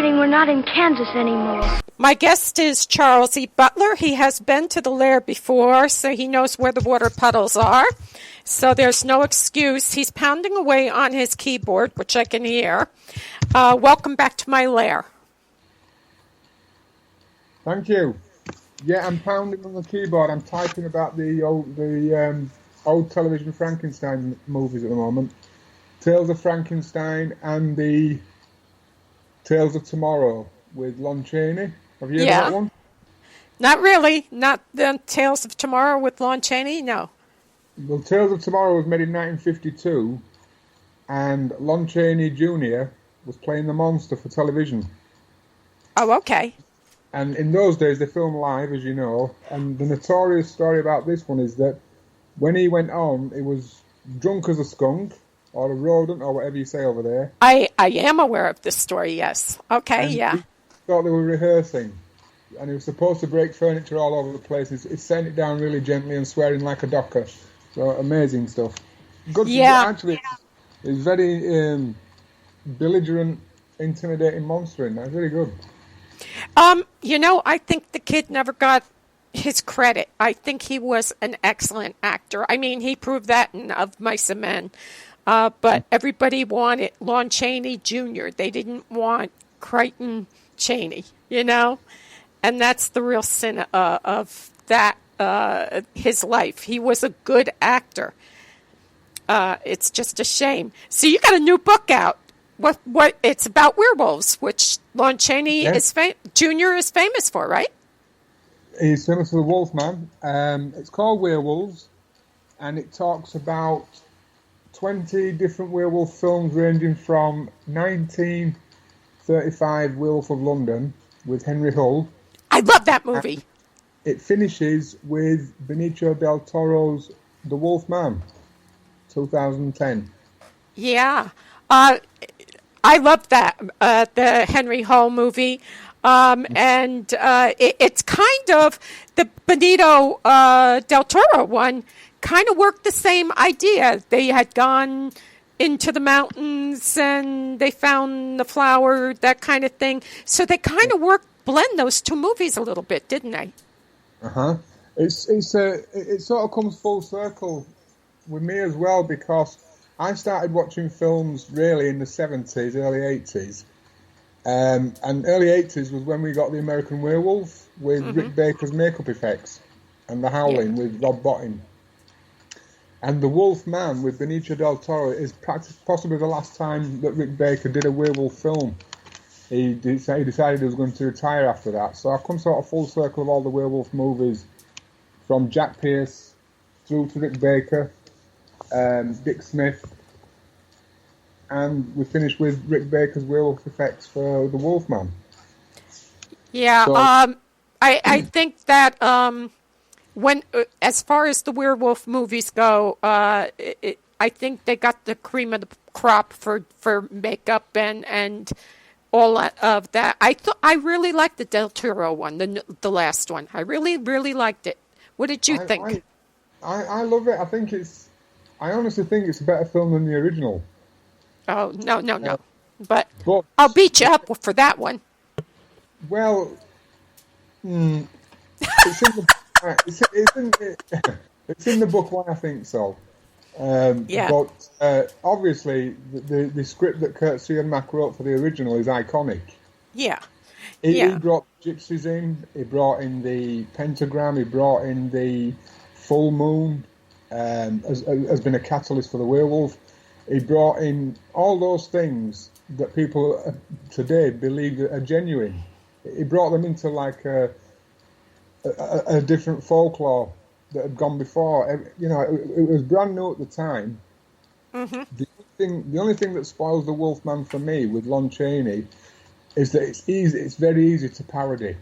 kidding. We're not in Kansas anymore. My guest is Charles E Butler. He has been to the lair before, so he knows where the water puddles are. So there's no excuse. He's pounding away on his keyboard, which I can hear. Welcome back to my lair. Thank you. Yeah, I'm pounding on the keyboard. I'm typing about the old television Frankenstein movies at the moment. Tales of Frankenstein and the Tales of Tomorrow with Lon Chaney. Have you heard of that one? Not really. Not the Tales of Tomorrow with Lon Chaney? No. Well, Tales of Tomorrow was made in 1952, and Lon Chaney Jr. was playing the monster for television. Oh, okay. And in those days, they filmed live, as you know, and the notorious story about this one is that when he went on, he was drunk as a skunk, or a rodent, or whatever you say over there. I am aware of this story, yes. Okay, and yeah. He thought they were rehearsing, and he was supposed to break furniture all over the place. He's setting it down really gently and swearing like a docker. So amazing stuff. Good. Yeah. Actually, he's very belligerent, intimidating monster in that. Very good. I think the kid never got his credit. I think he was an excellent actor. I mean, he proved that in Of Mice and Men. But everybody wanted Lon Chaney Jr. They didn't want Crichton Chaney, and that's the real sin of that, his life. He was a good actor. It's just a shame. So you got a new book out. What it's about werewolves, which Lon Chaney Jr. is famous for, right? He's famous for the Wolfman. It's called Werewolves, and it talks about 20 different werewolf films ranging from 1935 Werewolf of London with Henry Hull. I love that movie. It finishes with Benicio del Toro's The Wolfman, 2010. Yeah. I love that, the Henry Hull movie. And it's kind of, the Benicio del Toro one kind of worked the same idea. They had gone into the mountains and they found the flower, that kind of thing. So they kind of blend those two movies a little bit, didn't they? Uh-huh. It sort of comes full circle with me as well, because I started watching films really in the 70s, early 80s. And early 80s was when we got The American Werewolf with Rick Baker's makeup effects and The Howling with Rob Bottin. And The Wolfman with Benicio del Toro is possibly the last time that Rick Baker did a werewolf film. He decided he was going to retire after that. So I've come sort of full circle of all the werewolf movies, from Jack Pierce through to Rick Baker, Dick Smith, and we finished with Rick Baker's werewolf effects for The Wolfman. Yeah, so, I think that when as far as the werewolf movies go, I think they got the cream of the crop for makeup and all of that. I really liked the Del Toro one, the last one. I really, really liked it. What did you think? I love it. I honestly think it's a better film than the original. Oh, no. But I'll beat you up for that one. Well, it's in the book why I think so. But obviously, the script that Kurt Sienmak wrote for the original is iconic. Yeah. He brought gypsies in, he brought in the pentagram, he brought in the full moon, has been a catalyst for the werewolf. He brought in all those things that people today believe are genuine. He brought them into like a different folklore that had gone before. It was brand new at the time. Mm-hmm. The only thing that spoils the Wolfman for me with Lon Chaney is that it's very easy to parody.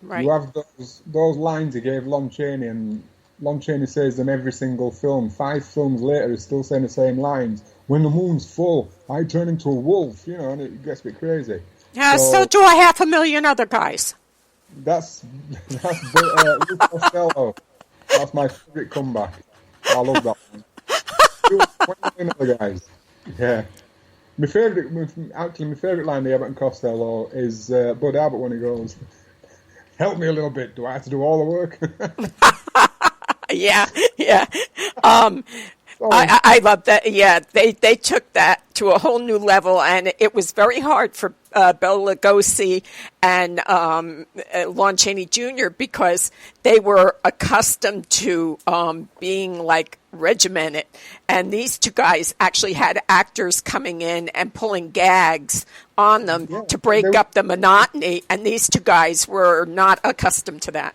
Right. You have those lines he gave Lon Chaney, and Lon Chaney says them every single film. 5 films later, he's still saying the same lines. When the moon's full, I turn into a wolf, and it gets a bit crazy. Yeah, so do 500,000 other guys. That's Lou Costello. That's my favourite comeback. I love that one. 20 million other guys. Yeah. My favourite line of Abbott and Costello is Bud Abbott when he goes, "Help me a little bit. Do I have to do all the work?" Yeah. I love that. Yeah, they took that to a whole new level, and it was very hard for Bela Lugosi and Lon Chaney Jr. because they were accustomed to being like regimented, and these two guys actually had actors coming in and pulling gags on them to break up the monotony, and these two guys were not accustomed to that.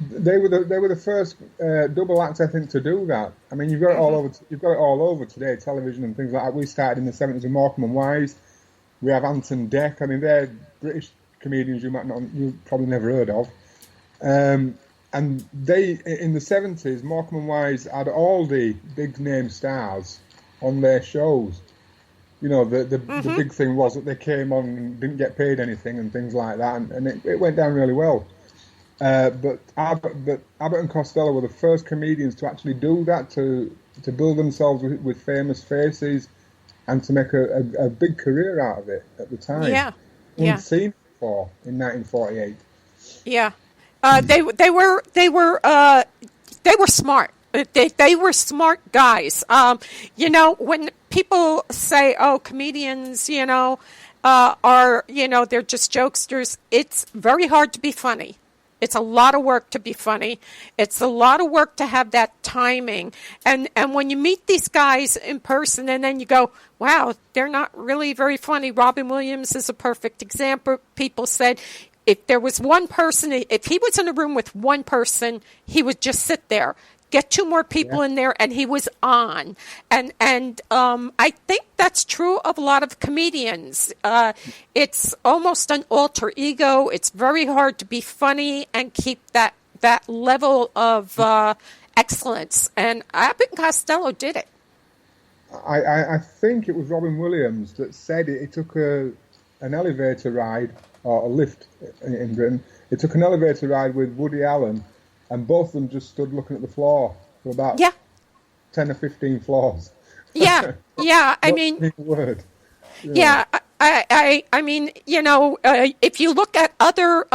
They were the first double act, I think, to do that. I mean, you've got it all over. You've got it all over today, television and things like that. We started in the 70s with Morecambe and Wise. We have Anton Deck. I mean, they're British comedians you probably never heard of. And they in the 70s, Morecambe and Wise had all the big name stars on their shows. You know, the big thing was that they came on and didn't get paid anything and things like that, and it went down really well. But Abbott and Costello were the first comedians to actually do that, to build themselves with famous faces, and to make a big career out of it at the time. Yeah. Unseen before in 1948. Yeah, they were smart. They were smart guys. You know, when people say, "Oh, comedians," are they're just jokesters. It's very hard to be funny. It's a lot of work to be funny. It's a lot of work to have that timing. And when you meet these guys in person and then you go, wow, they're not really very funny. Robin Williams is a perfect example. People said if there was one person, if he was in a room with one person, he would just sit there. Get two more people in there, and he was on. And I think that's true of a lot of comedians. It's almost an alter ego. It's very hard to be funny and keep that level of excellence. And Abbott and Costello did it. I think it was Robin Williams that said it took an elevator ride, or a lift in Britain. It took an elevator ride with Woody Allen, and both of them just stood looking at the floor for about 10 or 15 floors. Yeah. I mean, word. I mean, if you look at other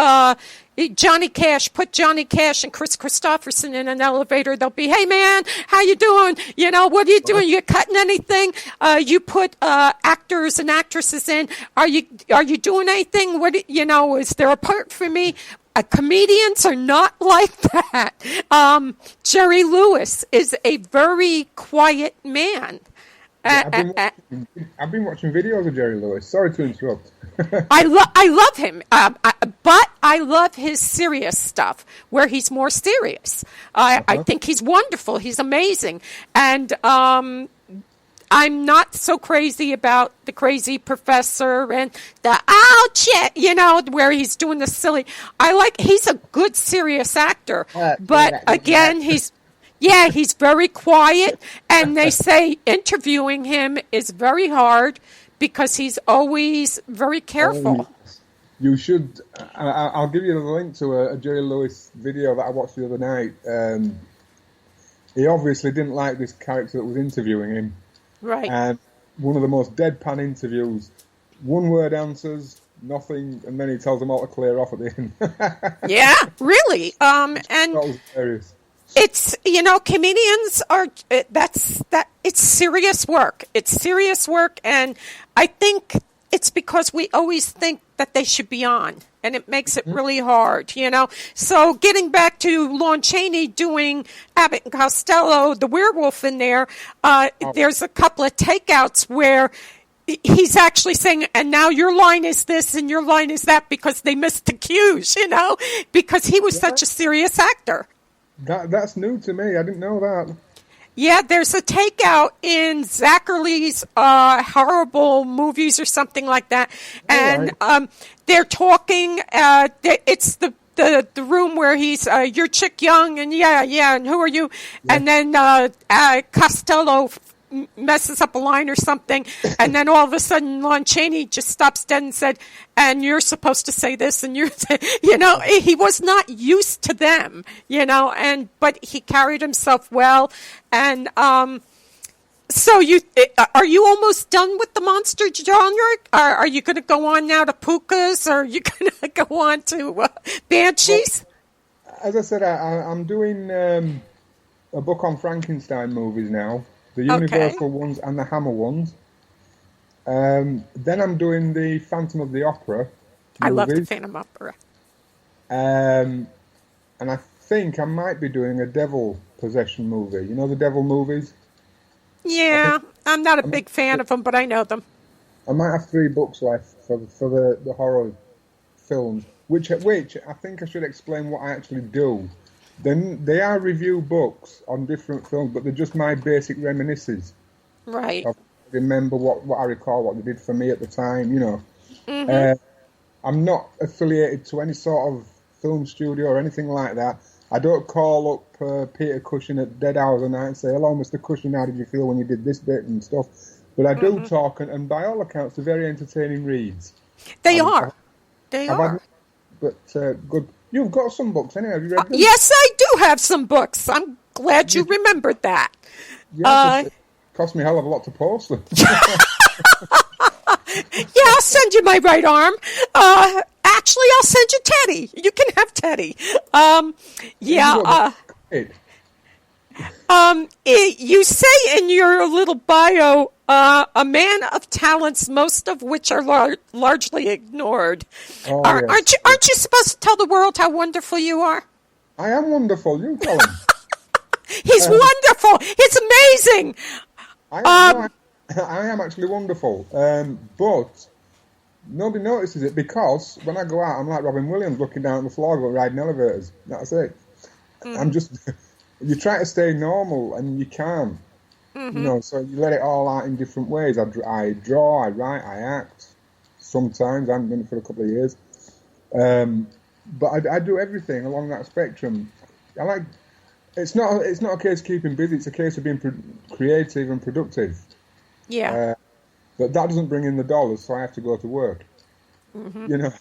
Johnny Cash, put Johnny Cash and Chris Christopherson in an elevator, they'll be, "Hey man, how you doing? What are you doing? You cutting anything?" You put actors and actresses in. Are you doing anything? What is there a part for me? Comedians are not like that. Jerry Lewis is a very quiet man. I've been watching videos of Jerry Lewis. Sorry to interrupt. I love him, but I love his serious stuff, where he's more serious. I think he's wonderful. He's amazing. And I'm not so crazy about the Crazy Professor and the ouch, where he's doing the silly. He's a good serious actor, but again, he's very quiet, and they say interviewing him is very hard because he's always very careful. You should. I'll give you the link to a Jerry Lewis video that I watched the other night. He obviously didn't like this character that was interviewing him. Right. And one of the most deadpan interviews, one-word answers, nothing, and then he tells them all to clear off at the end. Yeah, really. And that was hilarious. It's, comedians are, it's serious work. It's serious work, and I think it's because we always think that they should be on, and it makes it really hard, So getting back to Lon Chaney doing Abbott and Costello, the werewolf in there, there's a couple of takeouts where he's actually saying, and now your line is this and your line is that, because they missed the cues, because he was such a serious actor. That's new to me. I didn't know that. Yeah, there's a takeout in Zacherley's horrible movies or something like that, and they're talking. It's the room where he's you're Chick Young, and and who are you? Yeah. And then Costello messes up a line or something, and then all of a sudden Lon Chaney just stops dead and said, "And you're supposed to say this," and he was not used to them, but he carried himself well, and So are you almost done with the monster genre? Are you going to go on now to pukas, or are you going to go on to banshees? Well, as I said, I'm doing a book on Frankenstein movies now, the Universal ones and the Hammer ones. Then I'm doing the Phantom of the Opera movies. I love the Phantom Opera. And I think I might be doing a devil possession movie. You know the devil movies? Yeah, I'm not a big fan of them, but I know them. I might have 3 books left for the horror films, which I think I should explain what I actually do. Then they are review books on different films, but they're just my basic reminiscences. Right. I remember what I recall, what they did for me at the time, you know. Mm-hmm. I'm not affiliated to any sort of film studio or anything like that. I don't call up Peter Cushing at dead hours of night and say, "Hello, Mr. Cushing, how did you feel when you did this bit and stuff?" But I do talk, and by all accounts, they're very entertaining reads. They are. They are. But good. You've got some books, anyway. Have you read them? Yes, I do have some books. I'm glad you remembered that. Yeah, it cost me a hell of a lot to post them. Yeah, I'll send you my right arm. Actually, I'll send you Teddy. You can have Teddy. You say in your little bio, a man of talents, most of which are largely ignored. Oh, yes. Aren't you supposed to tell the world how wonderful you are? I am wonderful. You tell him. He's wonderful. He's amazing. I am actually wonderful. But nobody notices it because when I go out, I'm like Robin Williams looking down at the floor going riding elevators. That's it. I'm just... You try to stay normal and you can't. You know, so you let it all out in different ways. I draw, I write, I act. Sometimes I haven't done it for a couple of years. But I do everything along that spectrum. I like... It's not a case of keeping busy. It's a case of being creative and productive. Yeah. But that doesn't bring in the dollars, so I have to go to work. You know.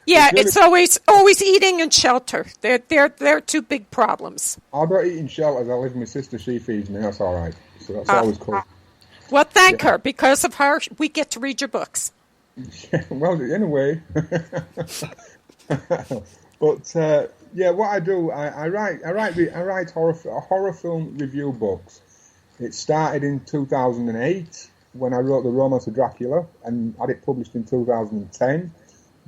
Yeah, it's always eating and shelter. They're 2 big problems. I don't eat in shelters. I live with my sister. She feeds me. That's all right. So that's always cool. Well, thank her. Because of her, we get to read your books. Yeah, well, in a way. But what I do, I write horror film review books. It started in 2008 when I wrote the Romance of Dracula and had it published in 2010.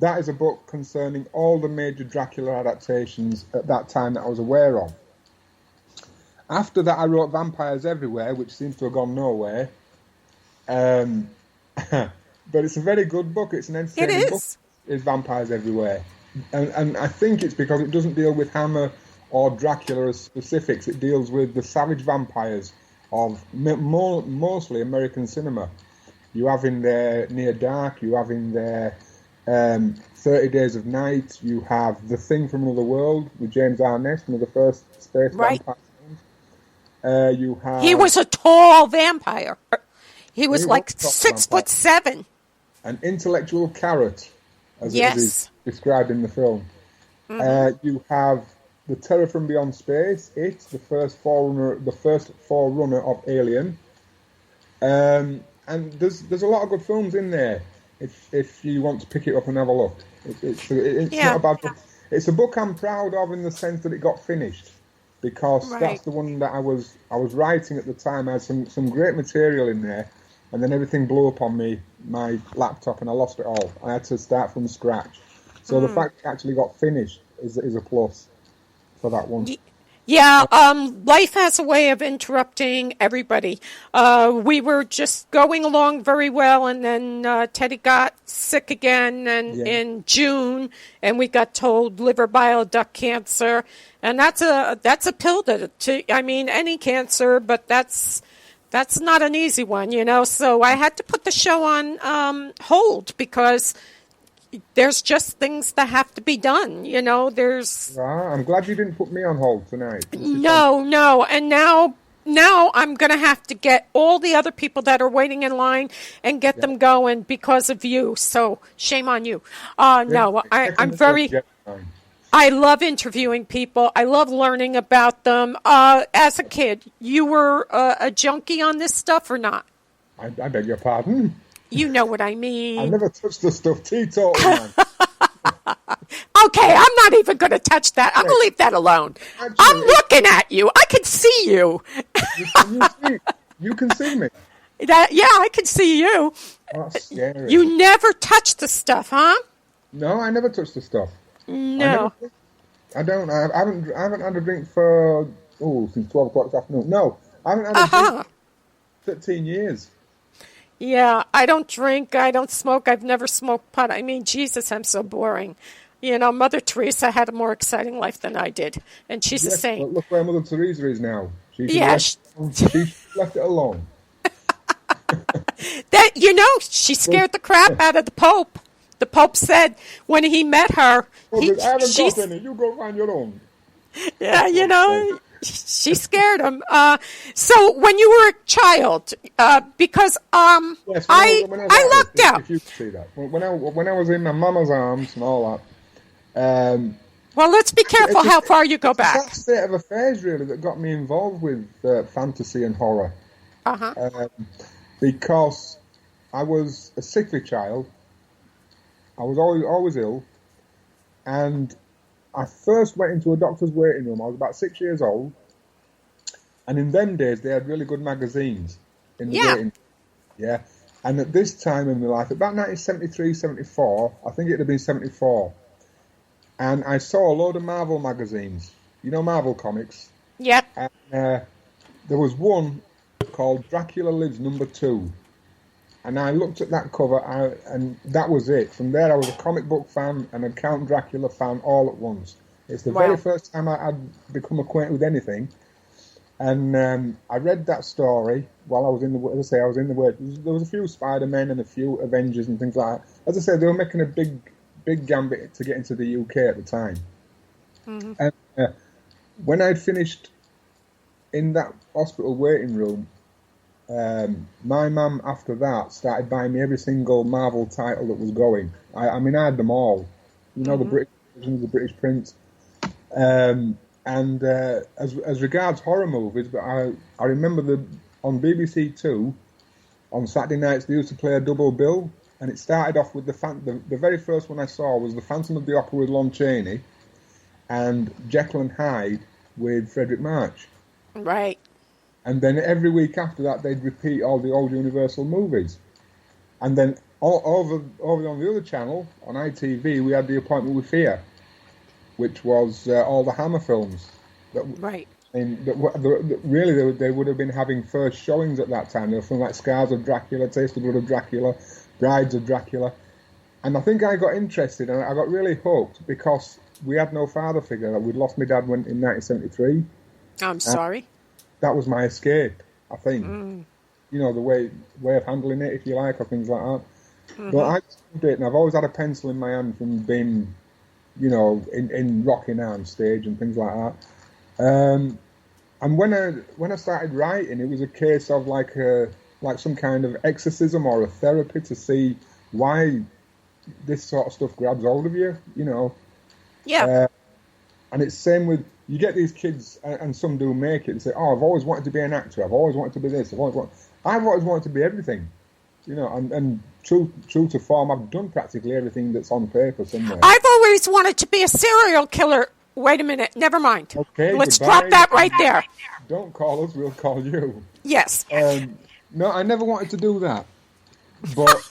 That is a book concerning all the major Dracula adaptations at that time that I was aware of. After that, I wrote Vampires Everywhere, which seems to have gone nowhere. But it's a very good book. It's an entertaining book. It's Vampires Everywhere. And I think it's because it doesn't deal with Hammer or Dracula as specifics. It deals with the savage vampires of mostly American cinema. You have in there Near Dark, you have in there 30 Days of Night, you have The Thing from Another World with James Arness, one of the first space vampire films. You have... He was a tall vampire. He was like 6'7". An intellectual carrot, as it is described in the film. You have The Terror from Beyond Space, the first forerunner of Alien. And there's a lot of good films in there if you want to pick it up and have a look. It's not a bad book. It's a book I'm proud of in the sense that it got finished, because that's the one that I was writing at the time. I had some great material in there, and then everything blew up on me, my laptop, and I lost it all. I had to start from scratch. So the fact it actually got finished is a plus for that one. Yeah, life has a way of interrupting everybody. We were just going along very well, and then Teddy got sick again in June, and we got told liver bile duct cancer, and that's a pill to I mean, any cancer, but that's not an easy one, you know. So I had to put the show on hold because there's just things that have to be done, you know. I'm glad you didn't put me on hold tonight. No, and now I'm going to have to get all the other people that are waiting in line and get them going because of you. So shame on you. I'm very. I love interviewing people. I love learning about them. As a kid, you were a junkie on this stuff or not? I beg your pardon? You know what I mean. I never touched the stuff. Teetotal, man. Okay, I'm not even going to touch that. I'm going to leave that alone. Actually, I'm looking at you. I can see you. You can see me. Yeah, I can see you. That's scary. You never touch the stuff, huh? No, I never touched the stuff. No. I don't. I haven't had a drink for since 12 o'clock this afternoon. No, I haven't had a drink for 13 years. Yeah, I don't drink. I don't smoke. I've never smoked pot. I mean, Jesus, I'm so boring. You know, Mother Teresa had a more exciting life than I did, and she's a saint. But look where Mother Teresa is now. She left it alone. She scared the crap out of the Pope. The Pope said when he met her, I haven't got any. You go find your own. Yeah, she scared him. So when you were a child, because yes, I lucked out. If you could see that, when I was in my mama's arms and all that. Well, let's be careful how far you go back. It's that state of affairs really that got me involved with fantasy and horror. Because I was a sickly child. I was always ill, and I first went into a doctor's waiting room. I was about 6 years old, and in them days they had really good magazines in the waiting room. Yeah, and at this time in my life, about 1973, 74, I think it had been 74, and I saw a load of Marvel magazines. You know Marvel comics? Yep. And there was one called Dracula Lives #2. And I looked at that cover, and that was it. From there, I was a comic book fan and a Count Dracula fan all at once. It's the very first time I'd become acquainted with anything. And I read that story while I was in the, as I say, I was in the word. There was a few Spider-Men and a few Avengers and things like that. As I said, they were making a big gambit to get into the UK at the time. Mm-hmm. And when I'd finished in that hospital waiting room, my mum, after that, started buying me every single Marvel title that was going. I mean, I had them all. You know, the British versions, the British prints. And as regards horror movies, but I remember on BBC Two, on Saturday nights, they used to play a double bill, and it started off with the very first one I saw was The Phantom of the Opera with Lon Chaney, and Jekyll and Hyde with Frederick March. Right. And then every week after that, they'd repeat all the old Universal movies. And then over on the other channel, on ITV, we had The Appointment with Fear, which was all the Hammer films. Right. And really, they would have been having first showings at that time. They were films like Scars of Dracula, Taste of Blood of Dracula, Brides of Dracula. And I think I got interested, and I got really hooked, because we had no father figure. We'd lost my dad in 1973. I'm sorry. That was my escape, I think. You know, the way of handling it, if you like, or things like that. Mm-hmm. But I just loved it, and I've always had a pencil in my hand from being, you know, in rocking arm stage and things like that. And when I started writing, it was a case of like some kind of exorcism or a therapy to see why this sort of stuff grabs hold of you, you know. Yeah. And it's same with, you get these kids, and some do make it, and say, "Oh, I've always wanted to be an actor. I've always wanted to be this. I've always wanted to be everything." You know, and true to form, I've done practically everything that's on paper somewhere. I've always wanted to be a serial killer. Wait a minute. Never mind. Okay. Let's drop that right there. Don't call us. We'll call you. Yes. No, I never wanted to do that. But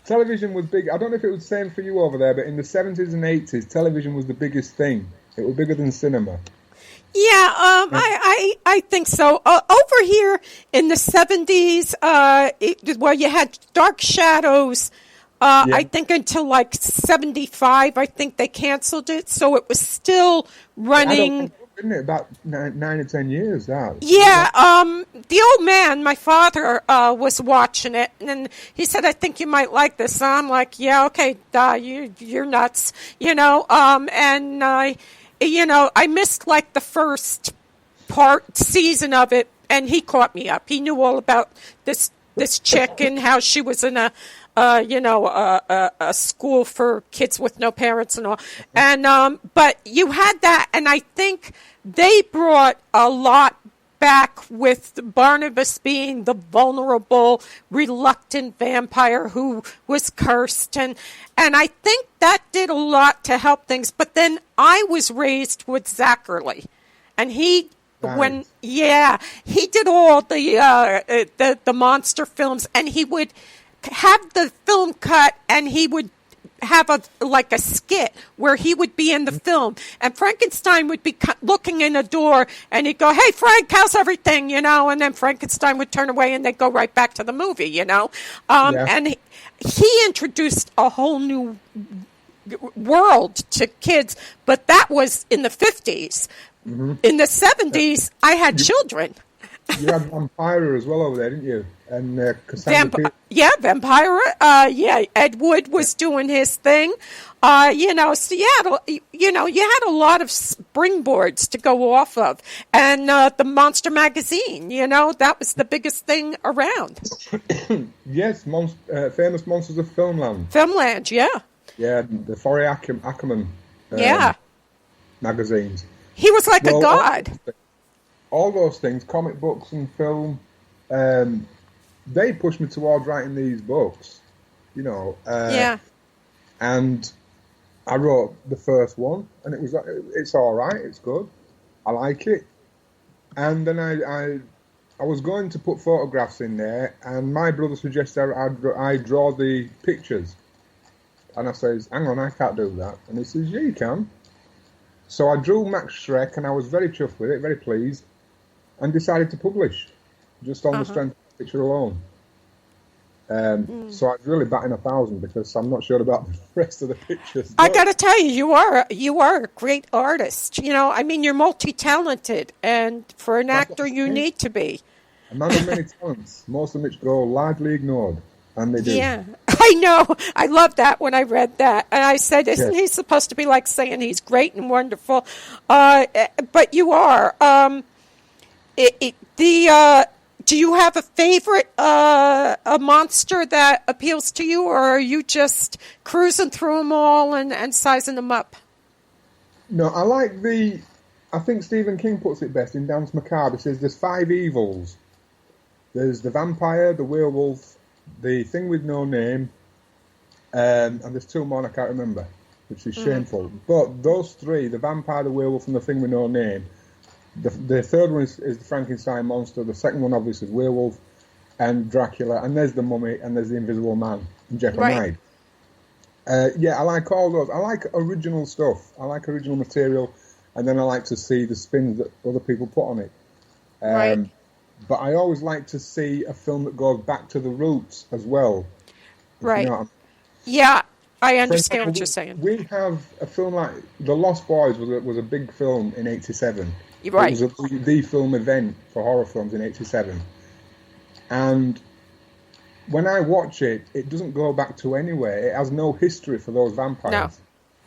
television was big. I don't know if it was the same for you over there, but in the 70s and 80s, television was the biggest thing. It was bigger than cinema. Yeah, I think so. Over here in the 70s, where you had Dark Shadows, I think until like 75, I think they canceled it. So it was still running. Isn't it about 9 or 10 years? That. Yeah, the old man, my father, was watching it, and he said, "I think you might like this." So I'm like, "Yeah, okay, you're nuts," you know. And I missed like the first season of it, and he caught me up. He knew all about this chick and how she was in a a school for kids with no parents and all. And but you had that, and I think they brought a lot back with Barnabas being the vulnerable, reluctant vampire who was cursed, and I think that did a lot to help things. But then I was raised with Zachary, and he. Right. He did all the monster films, and he would have the film cut, and he would have a skit where he would be in the film, and Frankenstein would be looking in a door, and he'd go, "Hey, Frank, how's everything?" And then Frankenstein would turn away, and they'd go right back to the movie, And he introduced a whole new world to kids, but that was in the 50s. Mm-hmm. In the 70s, I had children. You had Vampire as well over there, didn't you? And Cassandra Vampire. Ed Wood was doing his thing. So you had a lot of springboards to go off of. And the Monster magazine, that was the biggest thing around. Yes, famous Monsters of Filmland. Filmland, yeah. Yeah, the Forey Ackerman magazines. He was like a god. All those things, comic books and film, they pushed me towards writing these books, And I wrote the first one, and it's all right, it's good, I like it. And then I was going to put photographs in there, and my brother suggested I draw the pictures. And I says, "Hang on, I can't do that." And he says, "Yeah, you can." So I drew Max Schreck, and I was very chuffed with it, very pleased, and decided to publish, just on the strength of the picture alone. So I was really batting 1,000 because I'm not sure about the rest of the pictures. I got to tell you, you are a great artist. You're multi-talented, and for an actor, you need to be. A man of many talents, most of which go largely ignored, and they do. Yeah. I know. I love that when I read that. And I said, isn't he supposed to be like saying he's great and wonderful? But you are. Do you have a favorite a monster that appeals to you, or are you just cruising through them all and sizing them up? No, I like I think Stephen King puts it best in Danse Macabre. He says there's 5 evils. There's the vampire, the werewolf, the thing with no name, and there's 2 more I can't remember, which is shameful. But those 3, the vampire, the werewolf, and the thing with no name, the third one is the Frankenstein monster, the second one obviously is werewolf and Dracula, and there's the mummy, and there's the invisible man, and Jekyll and Hyde. I like all those. I like original stuff. I like original material, and then I like to see the spins that other people put on it. But I always like to see a film that goes back to the roots as well. Right. Yeah, I understand what you're saying. We have a film like The Lost Boys was a big film in 87. Right. It was the film event for horror films in 87. And when I watch it, it doesn't go back to anywhere. It has no history for those vampires.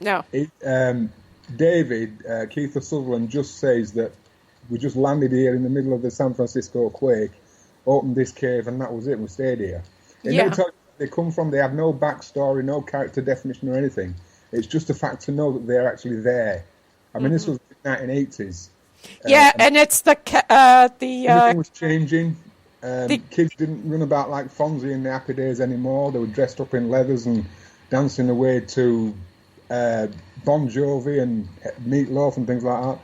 No. David, Keith Sutherland, just says that we just landed here in the middle of the San Francisco quake, opened this cave, and that was it. We stayed here. It never tells you where they come from. They have no backstory, no character definition or anything. It's just a fact to know that they're actually there. I mean, this was the 1980s. And it's everything was changing. Kids didn't run about like Fonzie in the Happy Days anymore. They were dressed up in leathers and dancing away to Bon Jovi and Meatloaf and things like that.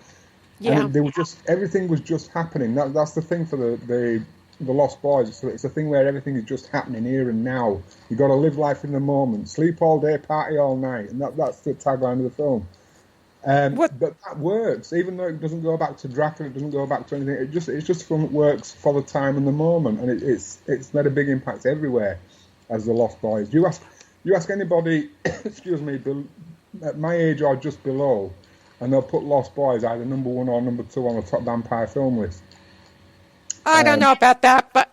Yeah. And they were everything was just happening. That's the thing for the Lost Boys. It's a thing where everything is just happening here and now. You got to live life in the moment. Sleep all day, party all night, and that's the tagline of the film. But that works, even though it doesn't go back to Dracula, it doesn't go back to anything. It's just a film that works for the time and the moment, and it's made a big impact everywhere. As the Lost Boys, you ask anybody, excuse me, at my age or just below, and they'll put Lost Boys either number 1 or number 2 on the top vampire film list. I don't know about that, but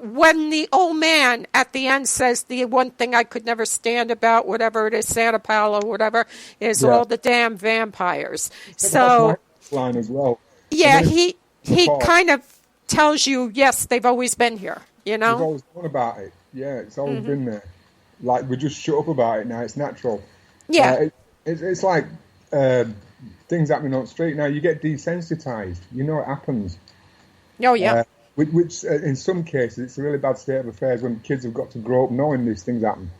when the old man at the end says the one thing I could never stand about, whatever it is, Santa Paula, whatever, is all the damn vampires. So line as well. Yeah, he kind of tells you, yes, they've always been here. They've always known about it. Yeah, it's always been there. like we just shut up about it now. It's natural. Yeah. It's like things happening on the street now. You get desensitized. You know it happens. Oh, yeah. Which in some cases, it's a really bad state of affairs when kids have got to grow up knowing these things happen.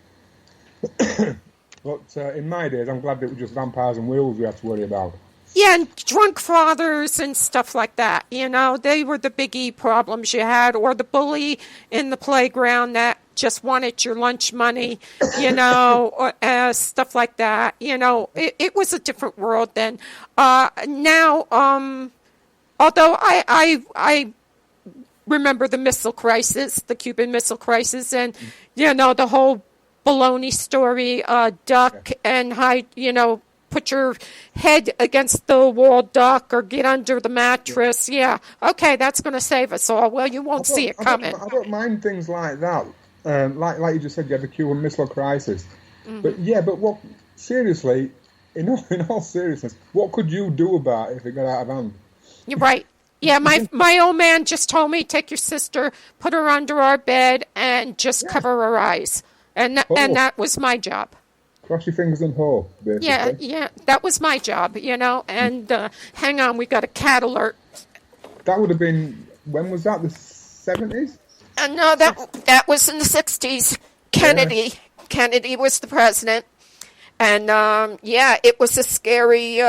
But in my days, I'm glad that it was just vampires and werewolves we had to worry about. Yeah, and drunk fathers and stuff like that. You know, they were the biggie problems you had, or the bully in the playground that just wanted your lunch money, you know, or, stuff like that. You know, it was a different world then. Now, although I remember the missile crisis, the Cuban Missile Crisis, and, you know, the whole baloney story, duck and hide, you know, put your head against the wall, duck, or get under the mattress. Yeah. Okay, that's going to save us all. Well, you won't see it coming. I don't mind things like that. Like you just said, you have the Cuban Missile Crisis. Mm-hmm. But what, seriously, in all seriousness, what could you do about it if it got out of hand? You're right. Yeah, my old man just told me, take your sister, put her under our bed, and just cover her eyes. And that was my job. Cross your fingers and hope, basically. Yeah, that was my job, you know. And hang on, we got a cat alert. That would have been, when was that, the 70s? No, that was in the 60s. Kennedy was the president. And, it was a scary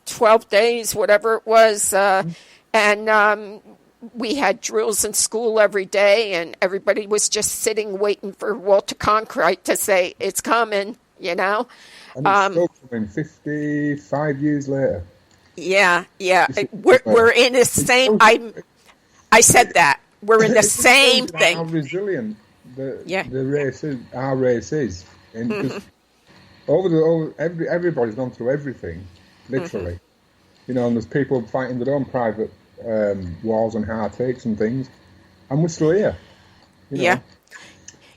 12 days, whatever it was. And we had drills in school every day, and everybody was just sitting waiting for Walter Cronkite to say, it's coming, you know. And it's still coming 55 years later. Yeah. We're in the same... I said that. We're in the same thing. How resilient our race is. And because everybody's gone through everything, literally. Mm-hmm. You know, and there's people fighting their own private wars and heartaches and things, and we're still here. You know?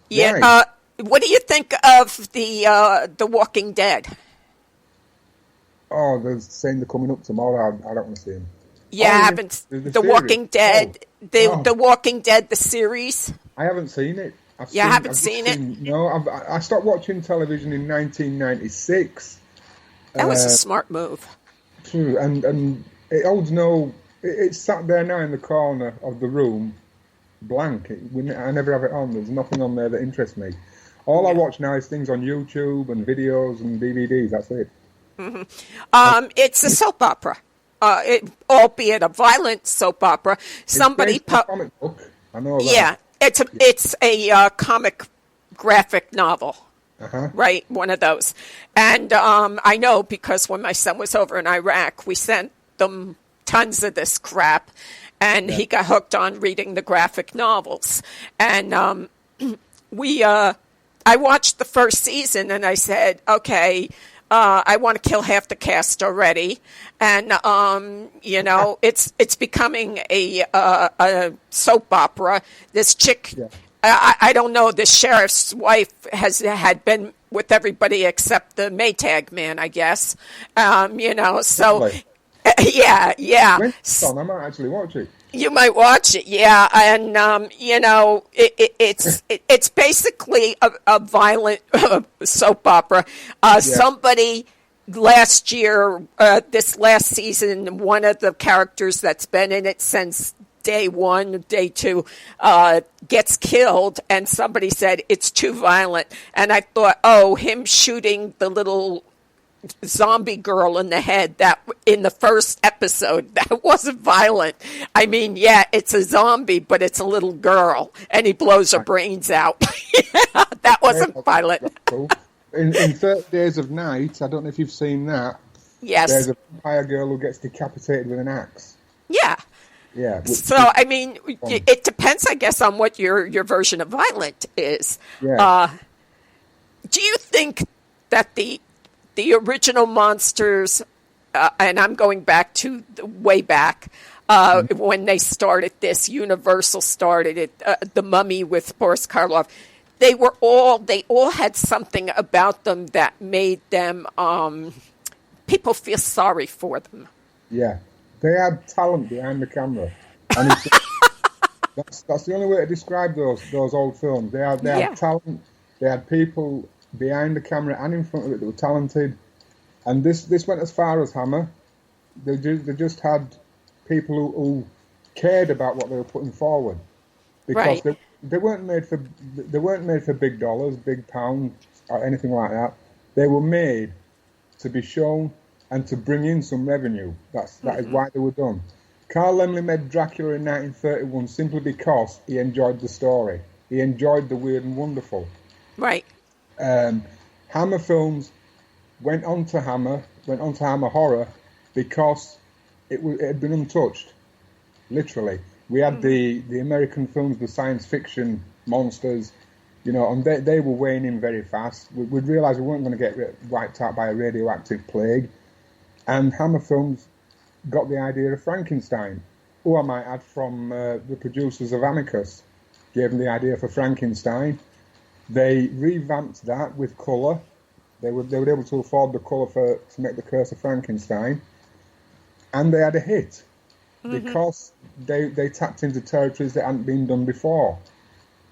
Yeah. Right. What do you think of the Walking Dead? Oh, they're saying they're coming up tomorrow. I don't want to see them. Yeah, I haven't. The Walking Dead. The Walking Dead, the series. I haven't seen it. I haven't seen it. No, I stopped watching television in 1996. That was a smart move. True, and it holds no. It's sat there now in the corner of the room, blank. I never have it on. There's nothing on there that interests me. All I watch now is things on YouTube and videos and DVDs. That's it. Mm-hmm. It's a soap opera, albeit a violent soap opera. Somebody a comic book. I know that. Yeah, it's a comic graphic novel. Uh-huh. Right, one of those. And I know because when my son was over in Iraq, we sent them tons of this crap, and he got hooked on reading the graphic novels. And I watched the first season, and I said, okay, I want to kill half the cast already. And, you know, it's becoming a soap opera. This chick... Yeah. I don't know. The sheriff's wife had been with everybody except the Maytag man, I guess. You know, so yeah. I might actually watch it. You might watch it, yeah. And you know, it's basically a violent soap opera. Somebody last year, this last season, one of the characters that's been in it since day one, day two, gets killed, and somebody said it's too violent. And I thought, him shooting the little zombie girl in the head that in the first episode, that wasn't violent. I mean, yeah, it's a zombie, but it's a little girl, and he blows her brains out. That wasn't violent. Cool. In 30 Days of Night, I don't know if you've seen that. Yes. There's a vampire girl who gets decapitated with an axe. Yeah. Yeah. So, I mean, it depends, I guess, on what your version of violent is. Yeah. Do you think that the original monsters, and I'm going back to way back, when they started this, Universal started it, The Mummy with Boris Karloff, they all had something about them that made them, people feel sorry for them. Yeah. They had talent behind the camera, and that's the only way to describe those old films. They had talent, They had people behind the camera and in front of it that were talented. And this went as far as Hammer. They just had people who cared about what they were putting forward, because they weren't made for big dollars, big pounds, or anything like that. They were made to be shown and to bring in some revenue. That is why they were done. Carl Laemmle made Dracula in 1931 simply because he enjoyed the story. He enjoyed the weird and wonderful. Right. Hammer Films went on to Hammer Horror because it had been untouched. Literally, we had the American films, the science fiction monsters, and they were waning very fast. We'd realised we weren't going to get wiped out by a radioactive plague, and Hammer Films got the idea of Frankenstein, who I might add from the producers of Amicus, gave them the idea for Frankenstein. They revamped that with colour. They were able to afford the colour to make the Curse of Frankenstein, and they had a hit because they tapped into territories that hadn't been done before.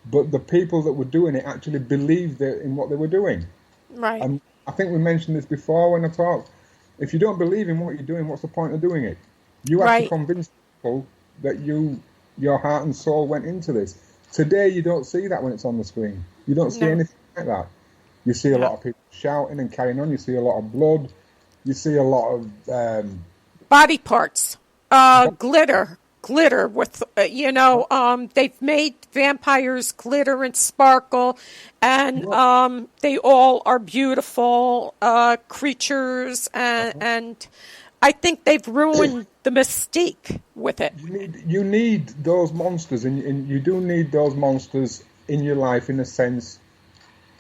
But the people that were doing it actually believed in what they were doing. Right. And I think we mentioned this before when I talked. If you don't believe in what you're doing, what's the point of doing it? You have to convince people that your heart and soul went into this. Today, you don't see that when it's on the screen. You don't see anything like that. You see a lot of people shouting and carrying on. You see a lot of blood. You see a lot of body parts, glitter with they've made vampires glitter and sparkle, and they all are beautiful creatures, and I think they've ruined the mystique with it. You need those monsters, and you do need those monsters in your life, in a sense,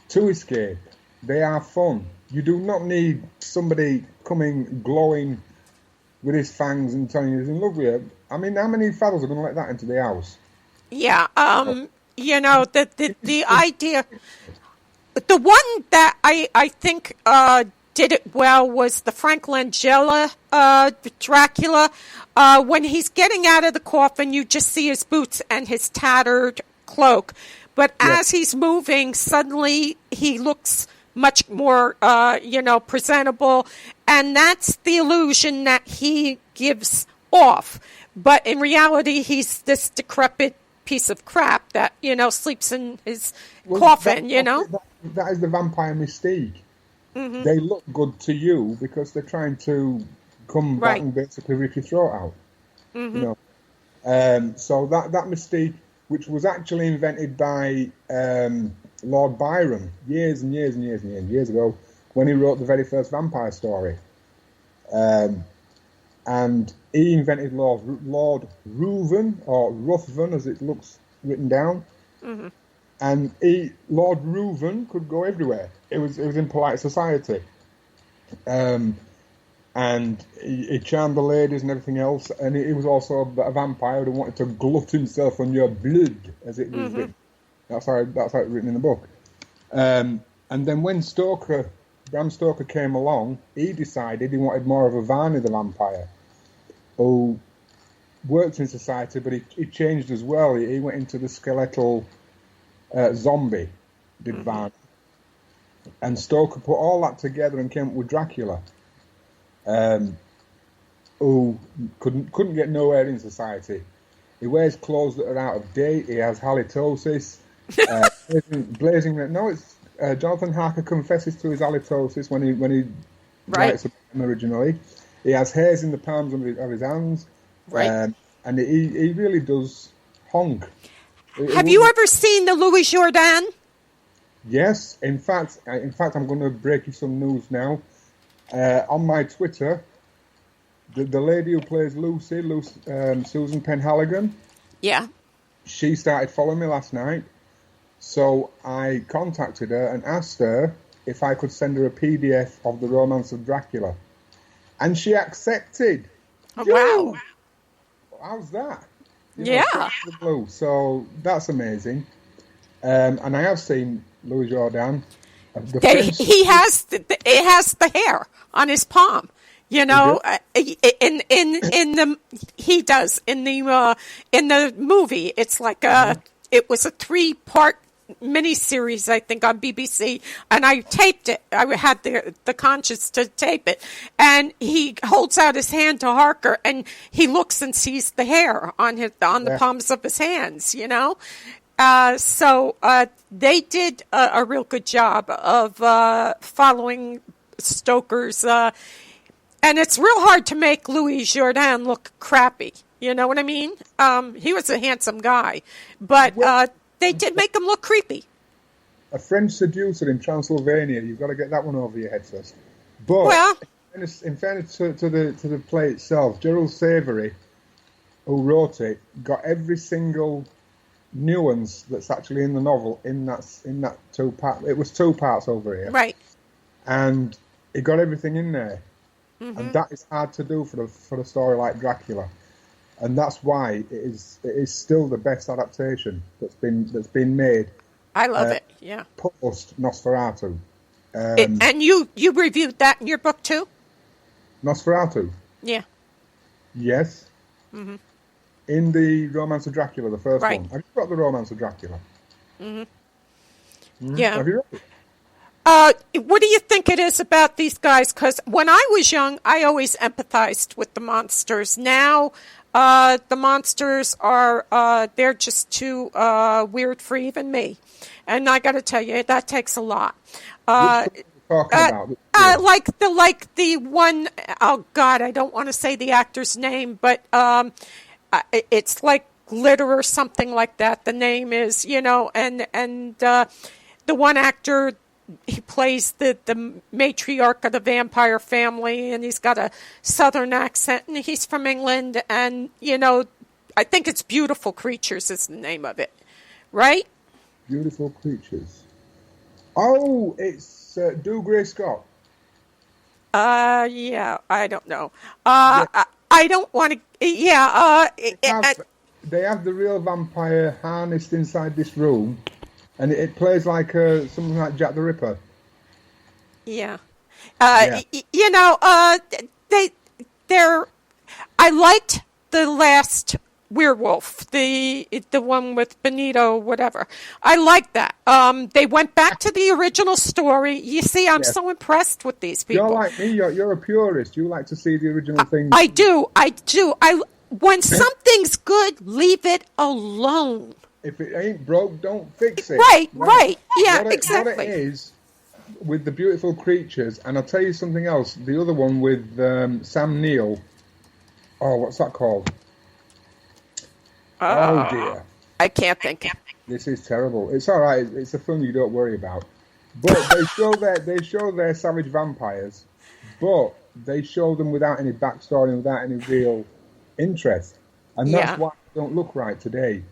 to escape. They are fun. You do not need somebody coming glowing with his fangs and telling you he's in love with you. I mean, how many fathers are going to let that into the house? Yeah, the idea, the one that I think did it well was the Frank Langella Dracula. When he's getting out of the coffin, you just see his boots and his tattered cloak. But as he's moving, suddenly he looks much more, presentable. And that's the illusion that he gives off. But in reality, he's this decrepit piece of crap that, sleeps in his coffin, That is the vampire mystique. Mm-hmm. They look good to you because they're trying to come back and basically rip your throat out. Mm-hmm. So that mystique, which was actually invented by Lord Byron years and years and years and years ago, when he wrote the very first vampire story. And he invented Lord Ruthven, or Ruthven as it looks written down. Mm-hmm. And Lord Ruthven could go everywhere. It was in polite society. And he charmed the ladies and everything else. And he was also a vampire who wanted to glut himself on your blood, as it was written. That's how it was written in the book. And then when Bram Stoker came along, he decided he wanted more of a Varney the vampire, who worked in society, but he changed as well. He went into the skeletal zombie, did Varney. And Stoker put all that together and came up with Dracula, who couldn't get nowhere in society. He wears clothes that are out of date. He has halitosis. Blazing. No, it's Jonathan Harker confesses to his halitosis when he writes about him originally. He has hairs in the palms of his hands, and he really does honk. Have you ever seen the Louis Jourdan? Yes, in fact, I'm going to break you some news now. On my Twitter, the lady who plays Lucy, Susan Penhaligon, she started following me last night. So I contacted her and asked her if I could send her a PDF of the Romance of Dracula. And she accepted. Oh, wow. How's that? So that's amazing. And I have seen Louis Jourdan. It has the hair on his palm. In the movie, it's like it was a 3-part miniseries, I think, on BBC, and I taped it. I had the conscience to tape it, and he holds out his hand to Harker, and he looks and sees the hair on the palms of his hands. So they did a real good job of following Stoker's, and it's real hard to make Louis Jourdan look crappy. You know what I mean? He was a handsome guy, but they did make him look creepy. A French seducer in Transylvania. You've got to get that one over your head first. But in fairness to the play itself, Gerald Savory, who wrote it, got every single nuance that's actually in the novel in that 2 part. It was 2 parts over here, right? And he got everything in there, and that is hard to do for a story like Dracula. And that's why it is still the best adaptation that's been made. I love it. Yeah. Post Nosferatu. And you reviewed that in your book too? Nosferatu. Yeah. Yes. Mm-hmm. In the Romance of Dracula, the first one. Have you got the Romance of Dracula? Mm-hmm. Mm-hmm. Yeah. Have you read it? What do you think it is about these guys? Because when I was young, I always empathized with the monsters. Now, the monsters are, they're just too weird for even me. And I got to tell you, that takes a lot. Like the one, oh God, I don't want to say the actor's name, but it's like Glitter or something like that. The name is, and the one actor, he plays the matriarch of the vampire family, and he's got a southern accent, and he's from England, and, I think it's Beautiful Creatures is the name of it, right? Beautiful Creatures. Oh, it's Dougray Scott. Yeah, I don't know. I don't want to, they have the real vampire harnessed inside this room, and it plays like something like Jack the Ripper. Yeah. I liked the last werewolf, the one with Benito, whatever. I liked that. They went back to the original story. You see, I'm so impressed with these people. You're like me. You're a purist. You like to see the original thing. I do. When something's good, leave it alone. If it ain't broke, don't fix it. Right. Yeah, exactly. What it is with the Beautiful Creatures, and I'll tell you something else. The other one with Sam Neill. Oh, what's that called? Oh dear. I can't think. This is terrible. It's all right. It's a film you don't worry about. But they show their savage vampires, but they show them without any backstory and without any real interest, and that's why they don't look right today.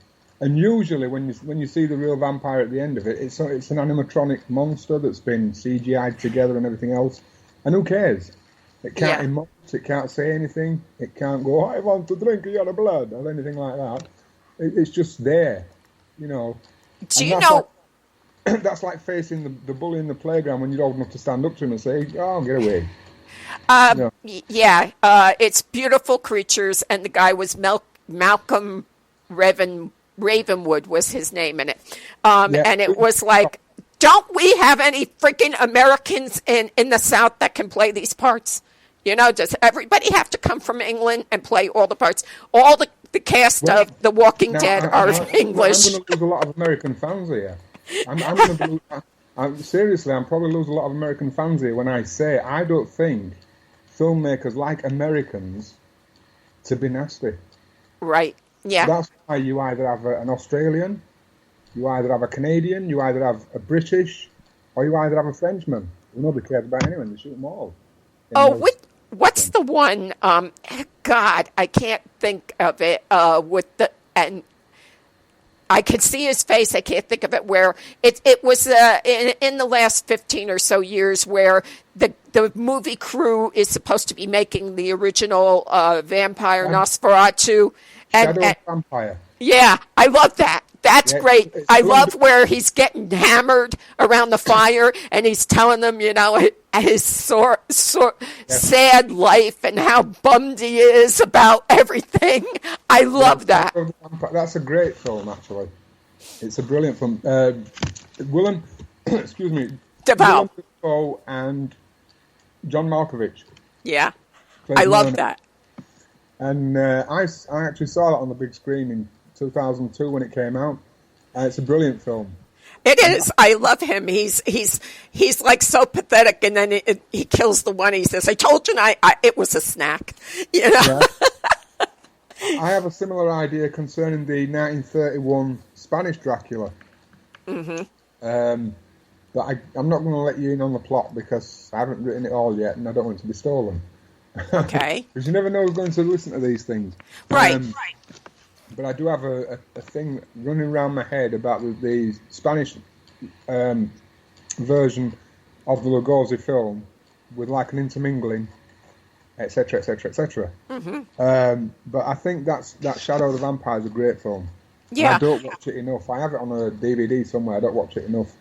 And usually, when you see the real vampire at the end of it, it's an animatronic monster that's been CGI'd together and everything else. And who cares? It can't emote. It can't say anything. It can't go, I want to drink your blood, or anything like that. It's just there, Do you know? That's like facing the bully in the playground when you're old enough to stand up to him and say, "Oh, get away." It's Beautiful Creatures, and the guy was Malcolm Ravenwood was his name in it. And it was like, don't we have any freaking Americans in the South that can play these parts? Does everybody have to come from England and play all the parts? All the cast of The Walking Dead are English. I'm going to lose a lot of American fans here. Seriously, I'm probably lose a lot of American fans here when I say I don't think filmmakers like Americans to be nasty. Right. Yeah. That's why you either have an Australian, you either have a Canadian, you either have a British, or you either have a Frenchman. Nobody cares about anyone. They shoot them all. What's the one? God, I can't think of it. And I could see his face. I can't think of it. Where it was in the last 15 or so years, where the movie crew is supposed to be making the original vampire Nosferatu. Shadow Vampire. Yeah, I love that. That's great. I love where he's getting hammered around the fire and he's telling them, his sad life and how bummed he is about everything. I love that. That's a great film, actually. It's a brilliant film. Willem, excuse me, Willem Dafoe and John Malkovich. Yeah, I love that. And I actually saw that on the big screen in 2002 when it came out. And it's a brilliant film. It is. I love him. He's like so pathetic, and then he kills the one. He says, "I told you, it was a snack." You know. Yeah. I have a similar idea concerning the 1931 Spanish Dracula. Mm-hmm. But I'm not going to let you in on the plot because I haven't written it all yet, and I don't want it to be stolen. Okay. Because you never know who's going to listen to these things. Right. But I do have a thing running around my head about the Spanish version of the Lugosi film with like an intermingling, etc., etc., etc. But I think that Shadow of the Vampire is a great film. Yeah. And I don't watch it enough. I have it on a DVD somewhere. I don't watch it enough.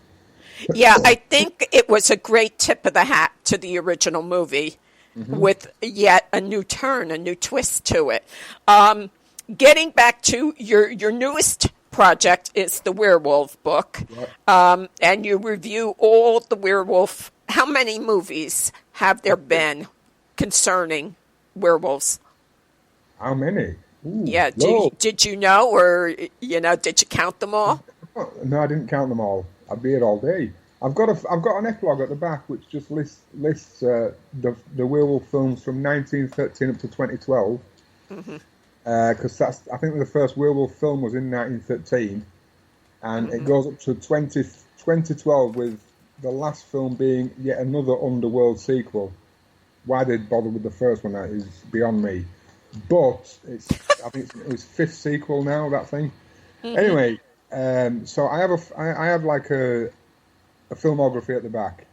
Yeah, I think it was a great tip of the hat to the original movie with yet a new turn, a new twist to it. Getting back to your newest project is the werewolf book, and you review all the werewolf. How many movies have there been concerning werewolves? How many? Ooh, yeah, did you know, or did you count them all? No, I didn't count them all. I'd be here all day. I've got an epilogue at the back which just lists the werewolf films from 1913 up to 2012. Because I think the first werewolf film was in 1913, and it goes up to 2012 with the last film being yet another underworld sequel. Why they'd bother with the first one, that is beyond me. But I think it's fifth sequel now, that thing. Anyway, so I have like a filmography at the back.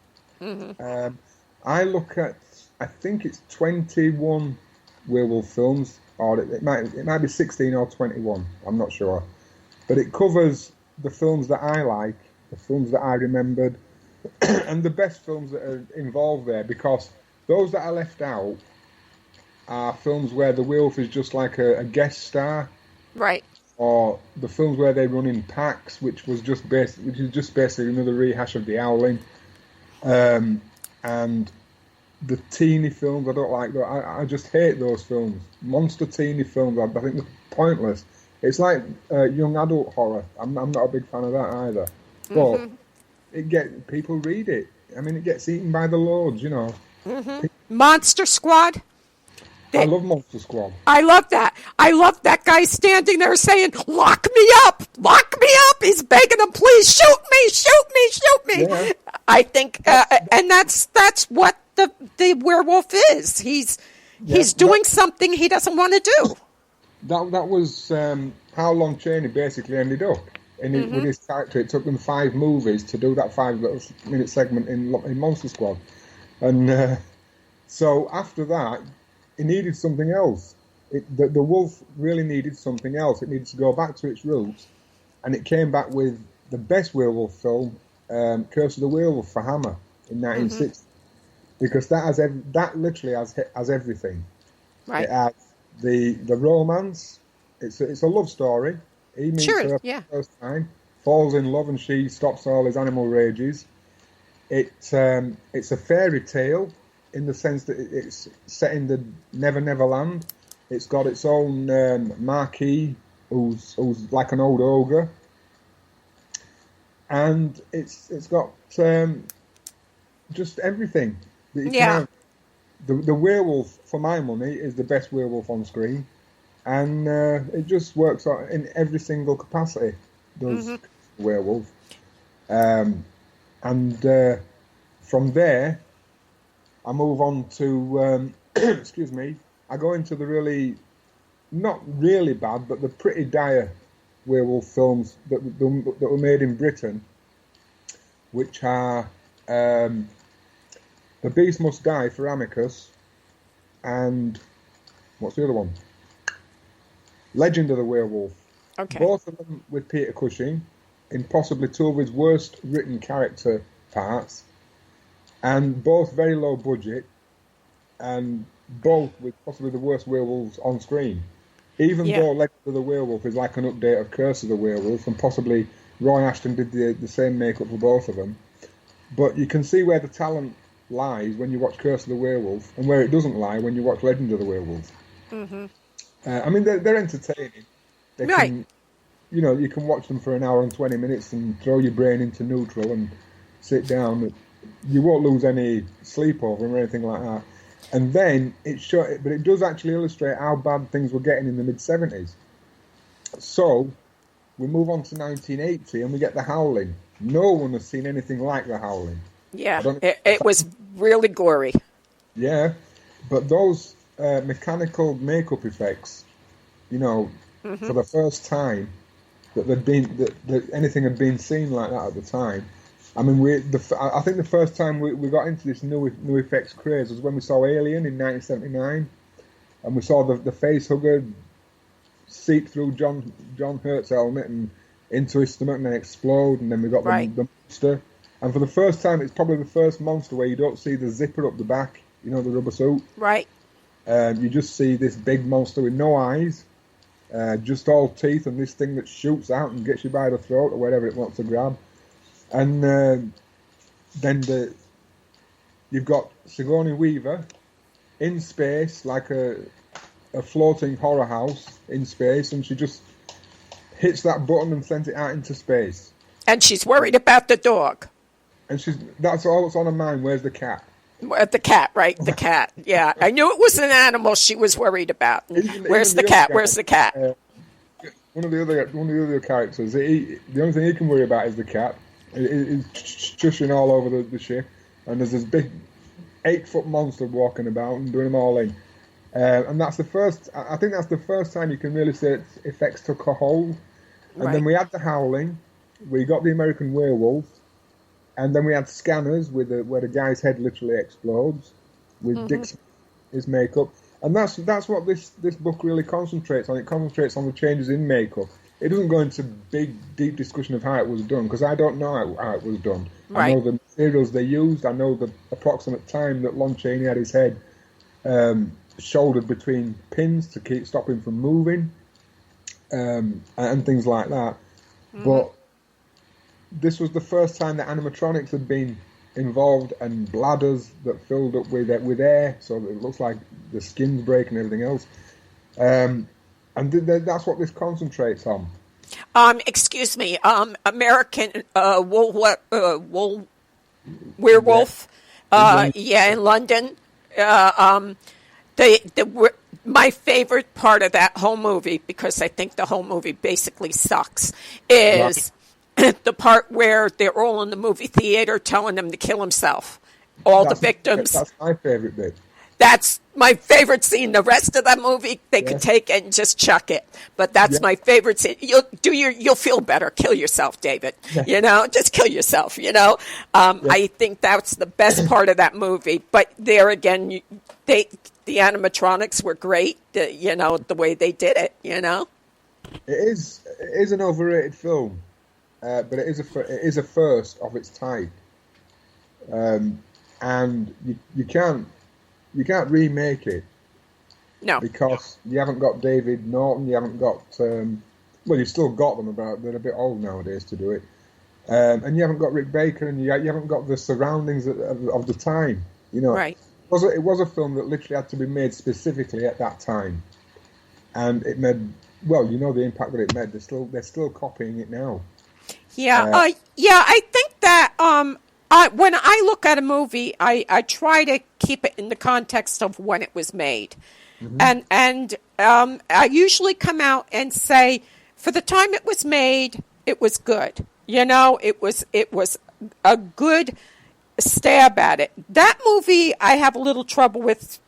I look at, I think it's 21 werewolf films. Or it might be 16 or 21, I'm not sure. But it covers the films that I like, the films that I remembered, and the best films that are involved there, because those that are left out are films where the werewolf is just like a guest star. Right. Or the films where they run in packs, which is just basically another rehash of The Howling. And the teeny films, I don't like that. I just hate those films. Monster teeny films, I think they're pointless. It's like young adult horror. I'm not a big fan of that either. But people read it. I mean, it gets eaten by the loads, Monster Squad. I love Monster Squad. I love that. I love that guy standing there saying, "Lock me up! Lock me up!" He's begging him, "Please shoot me! Shoot me! Shoot me!" Yeah. I think, and that's what the werewolf is. He's doing something he doesn't want to do. That was how Lon Chaney basically ended up with his character. It took them 5 movies to do that 5-minute segment in Monster Squad, and so after that, he needed something else. The wolf really needed something else. It needed to go back to its roots, and it came back with the best werewolf film, Curse of the Werewolf for Hammer in 1960. Because that literally has everything. Right. It has the romance. It's a love story. He meets her for the first time, falls in love, and she stops all his animal rages. It's a fairy tale in the sense that it's set in the Never Land. It's got its own marquis, who's like an old ogre, and it's got just everything. The werewolf, for my money, is the best werewolf on screen, and it just works out in every single capacity. Does werewolf, and from there, I move on to excuse me. I go into the really, not really bad, but the pretty dire werewolf films that were made in Britain, which are. The Beast Must Die for Amicus, and what's the other one? Legend of the Werewolf. Okay. Both of them with Peter Cushing, in possibly 2 of his worst written character parts, and both very low budget, and both with possibly the worst werewolves on screen. Even though Legend of the Werewolf is like an update of Curse of the Werewolf, and possibly Roy Ashton did the same makeup for both of them, but you can see where the talent lies when you watch Curse of the Werewolf, and where it doesn't lie when you watch Legend of the Werewolf. Mm-hmm. I mean, they're entertaining. They can, you can watch them for an hour and 20 minutes and throw your brain into neutral and sit down. You won't lose any sleep over them or anything like that. And then but it does actually illustrate how bad things were getting in the mid-70s. So we move on to 1980 and we get The Howling. No one has seen anything like The Howling. Yeah, it was really gory. Yeah, but those mechanical makeup effects, for the first time that anything had been seen like that at the time. I mean, I think the first time we got into this new effects craze was when we saw Alien in 1979, and we saw the face hugger seep through John Hurt's helmet and into his stomach and then explode, and then we got the monster. And for the first time, it's probably the first monster where you don't see the zipper up the back, the rubber suit. Right. You just see this big monster with no eyes, just all teeth, and this thing that shoots out and gets you by the throat or wherever it wants to grab. And then you've got Sigourney Weaver in space, like a floating horror house in space, and she just hits that button and sends it out into space. And she's worried about the dog. And that's all that's on her mind. Where's the cat? The cat, right? The cat. Yeah, I knew it was an animal she was worried about. Where's the cat? Where's the cat? One of the other characters. The only thing he can worry about is the cat. He's shushing all over the ship, and there's this big 8-foot monster walking about and doing them all in. And that's the first. I think that's the first time you can really say effects took a hold. And then we had The Howling. We got The American Werewolf. And then we had Scanners where the guy's head literally explodes with his makeup. And that's what this book really concentrates on. It concentrates on the changes in makeup. It doesn't go into big, deep discussion of how it was done, because I don't know how it was done. Right. I know the materials they used. I know the approximate time that Lon Chaney had his head shouldered between pins to stop him from moving, and things like that. But this was the first time that animatronics had been involved, and bladders that filled up with air, so it looks like the skin's break and everything else. And that's what this concentrates on. Excuse me, American werewolf. In London. My favorite part of that whole movie, because I think the whole movie basically sucks, is the part where they're all in the movie theater telling him to kill himself. The victims. That's my favorite bit. That's my favorite scene. The rest of that movie, they could take it and just chuck it. But that's my favorite scene. You'll feel better. Kill yourself, David. Just kill yourself. I think that's the best part of that movie. But there again, the animatronics were great. The way they did it. It is an overrated film, but it is a first of its type, and you can't remake it. No. Because you haven't got David Norton, you haven't got... you've still got them, but they're a bit old nowadays to do it. And you haven't got Rick Baker, and you haven't got the surroundings of the time. Right. It was a film that literally had to be made specifically at that time. And it made... the impact that it made. They're still copying it now. Yeah, I think that... when I look at a movie, I try to keep it in the context of when it was made. And I usually come out and say, for the time it was made, it was good. It was a good stab at it. That movie I have a little trouble with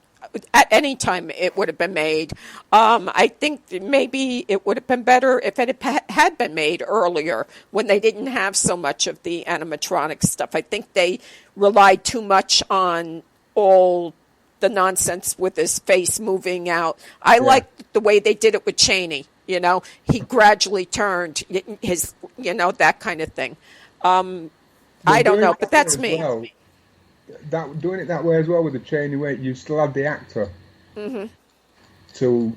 at any time it would have been made. I think maybe it would have been better if it had been made earlier when they didn't have so much of the animatronic stuff. I think they relied too much on all the nonsense with his face moving out. I liked the way they did it with Chaney. He gradually turned his, that kind of thing. I don't know, but that's me. Doing it that way as well with the Chaney way, you still had the actor to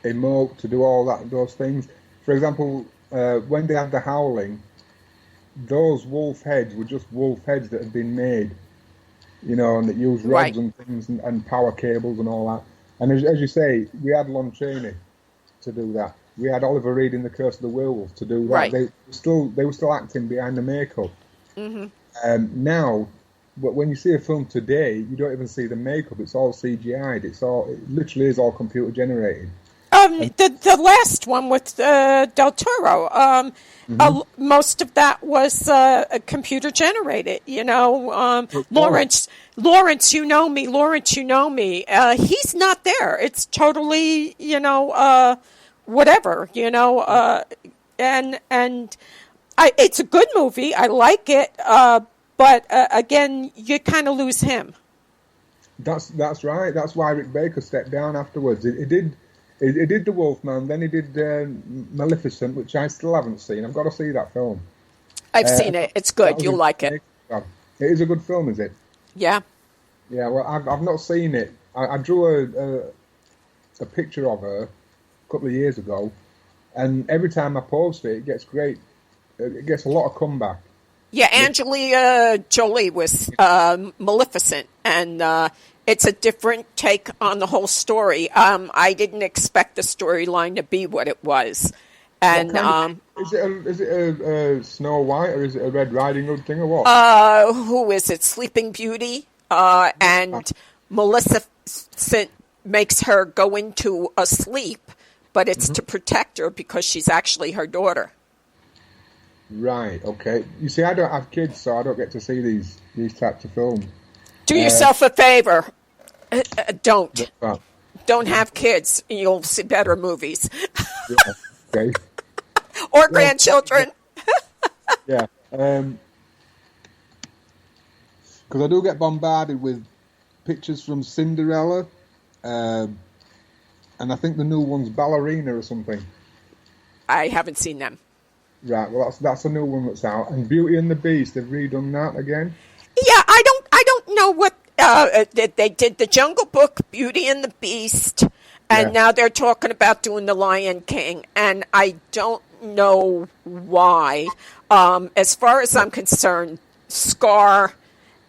emote, to do all those things. For example, when they had the Howling, those wolf heads were just wolf heads that had been made, and that used rods and things and power cables and all that. And as you say, we had Lon Chaney to do that. We had Oliver Reed in The Curse of the Werewolf to do that. Right. They were still acting behind the makeup. Mm-hmm. Now, when you see a film today, you don't even see the makeup. It's all CGI'd. It literally is all computer generated. The last one with Del Toro, most of that was computer generated. Lawrence, you know me. He's not there. It's totally, whatever. It's a good movie. I like it, but again, you kind of lose him. That's right. That's why Rick Baker stepped down afterwards. He did The Wolfman, then he did Maleficent, which I still haven't seen. I've got to see that film. I've seen it. It's good. You'll like it. It is a good film, is it? Yeah. Yeah, well, I've not seen it. I drew a picture of her a couple of years ago, and every time I post it, it gets great. It gets a lot of comeback. Yeah, Angelina Jolie was Maleficent, and it's a different take on the whole story. I didn't expect the storyline to be what it was. And is it a Snow White, or is it a Red Riding Hood thing, or what? Who is it? Sleeping Beauty, and Maleficent makes her go into a sleep, but it's to protect her because she's actually her daughter. Right. Okay. You see, I don't have kids, so I don't get to see these types of films. Do yourself a favor. Don't have kids. You'll see better movies. Yeah, okay. Or grandchildren. Yeah. Because I do get bombarded with pictures from Cinderella, and I think the new one's Ballerina or something. I haven't seen them. Right. Well, that's a new one that's out. And Beauty and the Beast, they've redone that again. Yeah, I don't know what they did. The Jungle Book, Beauty and the Beast, and now they're talking about doing the Lion King, and I don't know why. As far as I'm concerned, Scar.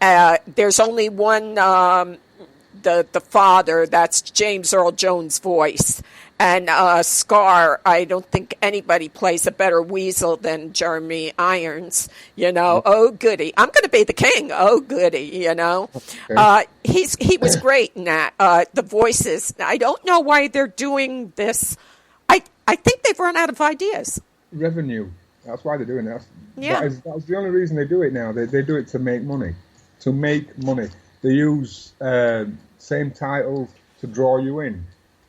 There's only one. The father. That's James Earl Jones' voice. And Scar, I don't think anybody plays a better weasel than Jeremy Irons. Oh goody, I'm going to be the king. Oh goody, Okay. He was great in that. The voices. I don't know why they're doing this. I think they've run out of ideas. Revenue. That's why they're doing it. That's the only reason they do it now. They do it to make money. They use same title to draw you in.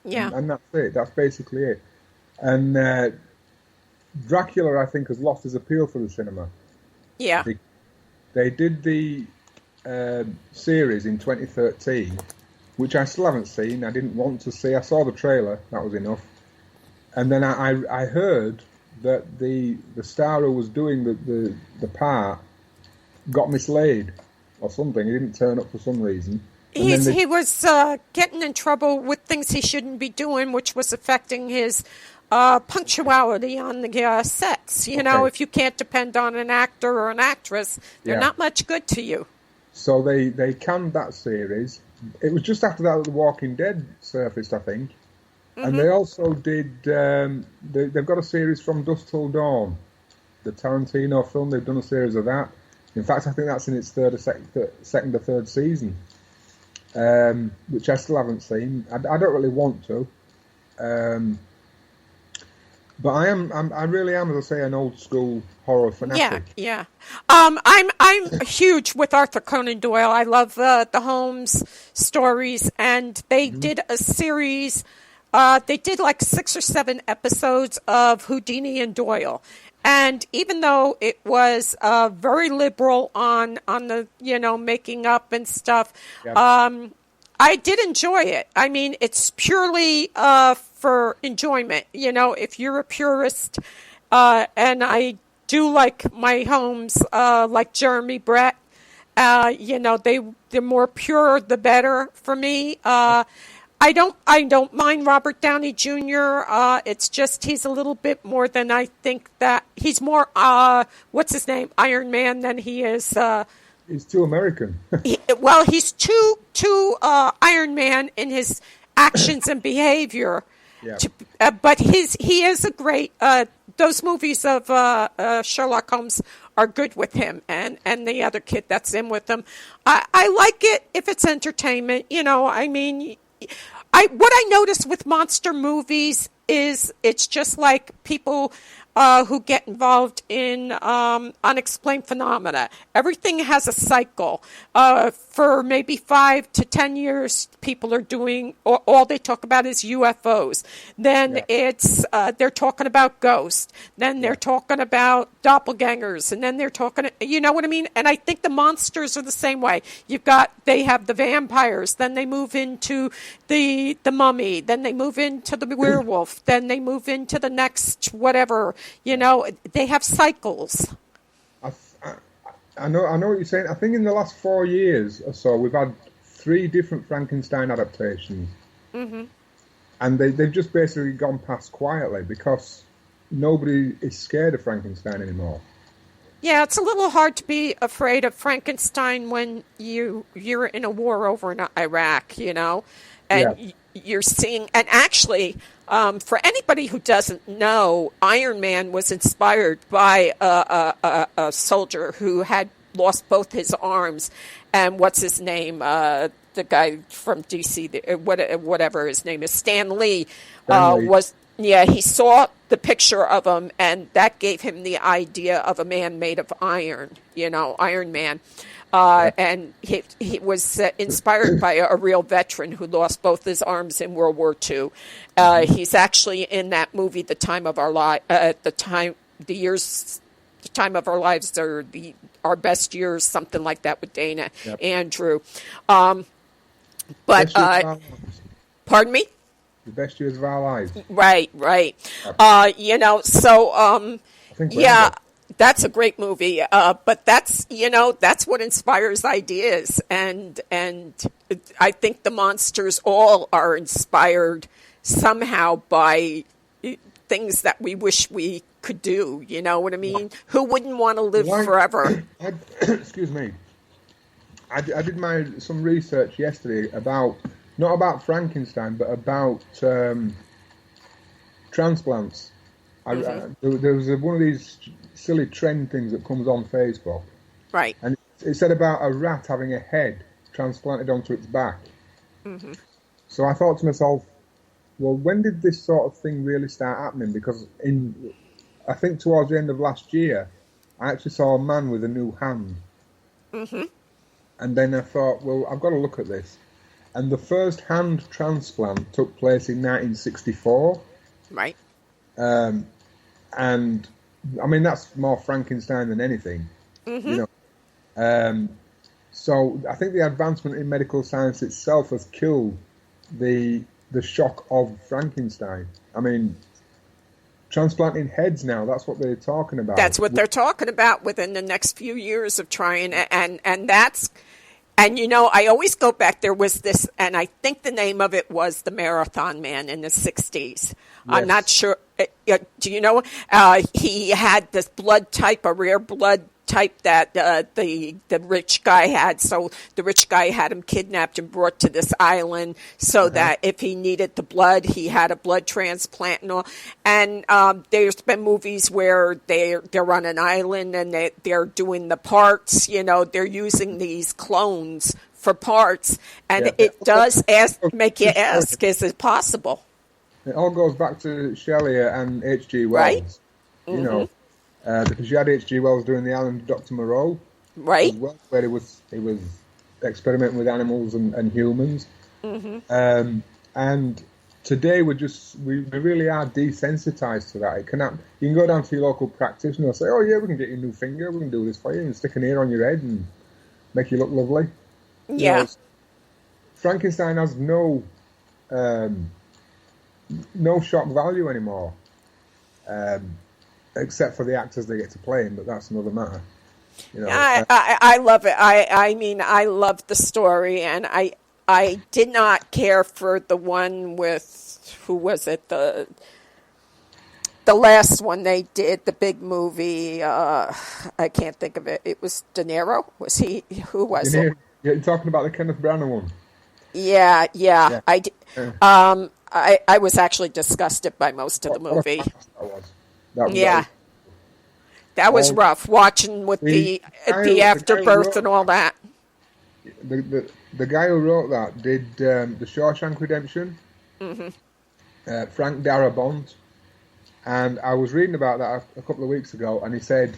Yeah. And that's it. That's basically it. And Dracula, I think, has lost his appeal for the cinema. Yeah. They did the series in 2013, which I still haven't seen. I didn't want to see. I saw the trailer. That was enough. And then I heard that the star who was doing the part got mislaid or something. He didn't turn up for some reason. He was getting in trouble with things he shouldn't be doing, which was affecting his punctuality on the sets. If you can't depend on an actor or an actress, they're not much good to you. So they canned that series. It was just after that The Walking Dead surfaced, I think. Mm-hmm. And they also did, they've got a series from Dusk Till Dawn, the Tarantino film. They've done a series of that. In fact, I think that's in its second or third season. Which I still haven't seen. I don't really want to, but I really am, as I say, an old school horror fanatic. Yeah. I'm huge with Arthur Conan Doyle. I love the Holmes stories, and they did a series. They did like 6 or 7 episodes of Houdini and Doyle. And even though it was very liberal on the making up and stuff, I did enjoy it. I mean, it's purely for enjoyment. If you're a purist, and I do like my Holmes, like Jeremy Brett. The more pure, the better for me. I don't mind Robert Downey Jr. It's just he's a little bit more than I think that he's more what's his name, Iron Man, than he is. He's too American. He's too Iron Man in his actions and behavior. Yeah. But he is a great. Those movies of Sherlock Holmes are good with him and the other kid that's in with him. I like it if it's entertainment. I mean, what I notice with monster movies is it's just like people who get involved in unexplained phenomena. Everything has a cycle. For maybe 5 to 10 years, people are doing, all they talk about is UFOs. Then it's, they're talking about ghosts. Then they're talking about doppelgangers. And then they're talking, you know what I mean? And I think the monsters are the same way. They have the vampires. Then they move into the mummy. Then they move into the werewolf. Then they move into the next whatever. They have cycles. I know what you're saying. I think in the last 4 years or so, we've had 3 different Frankenstein adaptations. Mm-hmm. And they've just basically gone past quietly because nobody is scared of Frankenstein anymore. Yeah, it's a little hard to be afraid of Frankenstein when you're in a war over in Iraq, and you're seeing, and actually, for anybody who doesn't know, Iron Man was inspired by a soldier who had lost both his arms, and what's his name? The guy from DC, whatever his name is, Stan Lee. He saw the picture of him, and that gave him the idea of a man made of iron, Iron Man. And he was inspired by a real veteran who lost both his arms in World War II. He's actually in that movie, The Time of Our Lives, or Our Best Years, something like that with Dana Andrew. Pardon me? The Best Years of Our Lives. Right. That's a great movie, but that's what inspires ideas, and I think the monsters all are inspired somehow by things that we wish we could do. You know what I mean? Who wouldn't want to live forever? Excuse me. I did some research yesterday not about Frankenstein, but about transplants. There was one of these silly trend things that comes on Facebook. Right. And it said about a rat having a head transplanted onto its back. Mm-hmm. So I thought to myself, well, when did this sort of thing really start happening? Because I think towards the end of last year, I actually saw a man with a new hand. Mm-hmm. And then I thought, well, I've got to look at this. And the first hand transplant took place in 1964. Right. And I mean, that's more Frankenstein than anything. Mm-hmm. So I think the advancement in medical science itself has killed the shock of Frankenstein. I mean, transplanting heads now, that's what they're talking about. That's what they're talking about within the next few years of trying, and that's... And, I always go back, there was this, and I think the name of it was The Marathon Man in the 60s. Yes. I'm not sure. Do you know? He had this blood type, a rare blood type that the rich guy had. So the rich guy had him kidnapped and brought to this island so that if he needed the blood, he had a blood transplant and all. And there's been movies where they're on an island and they're doing the parts. They're using these clones for parts, and it does make you ask, is it possible? It all goes back to Shelley and H.G. Wells. Right. Mm-hmm. Because you had H.G. Wells doing the Island of Dr. Moreau, right? Well, where he was experimenting with animals and humans. Mm-hmm. And today we really are desensitized to that. It can happen. You can go down to your local practitioner and say, "Oh yeah, we can get you a new finger. We can do this for you, and stick an ear on your head and make you look lovely." Yeah. Frankenstein has no shock value anymore. Except for the actors they get to play him, but that's another matter. I love it. I mean, I love the story, and I did not care for the one with, who was it? The last one they did, the big movie. I can't think of it. It was De Niro. Was he? Who was it? You're talking about the Kenneth Branagh one. Yeah. Yeah. I was actually disgusted by most of the movie. That was yeah. That was rough, watching with the afterbirth and all that. The guy who wrote that did The Shawshank Redemption, Frank Darabont, and I was reading about that a couple of weeks ago, and he said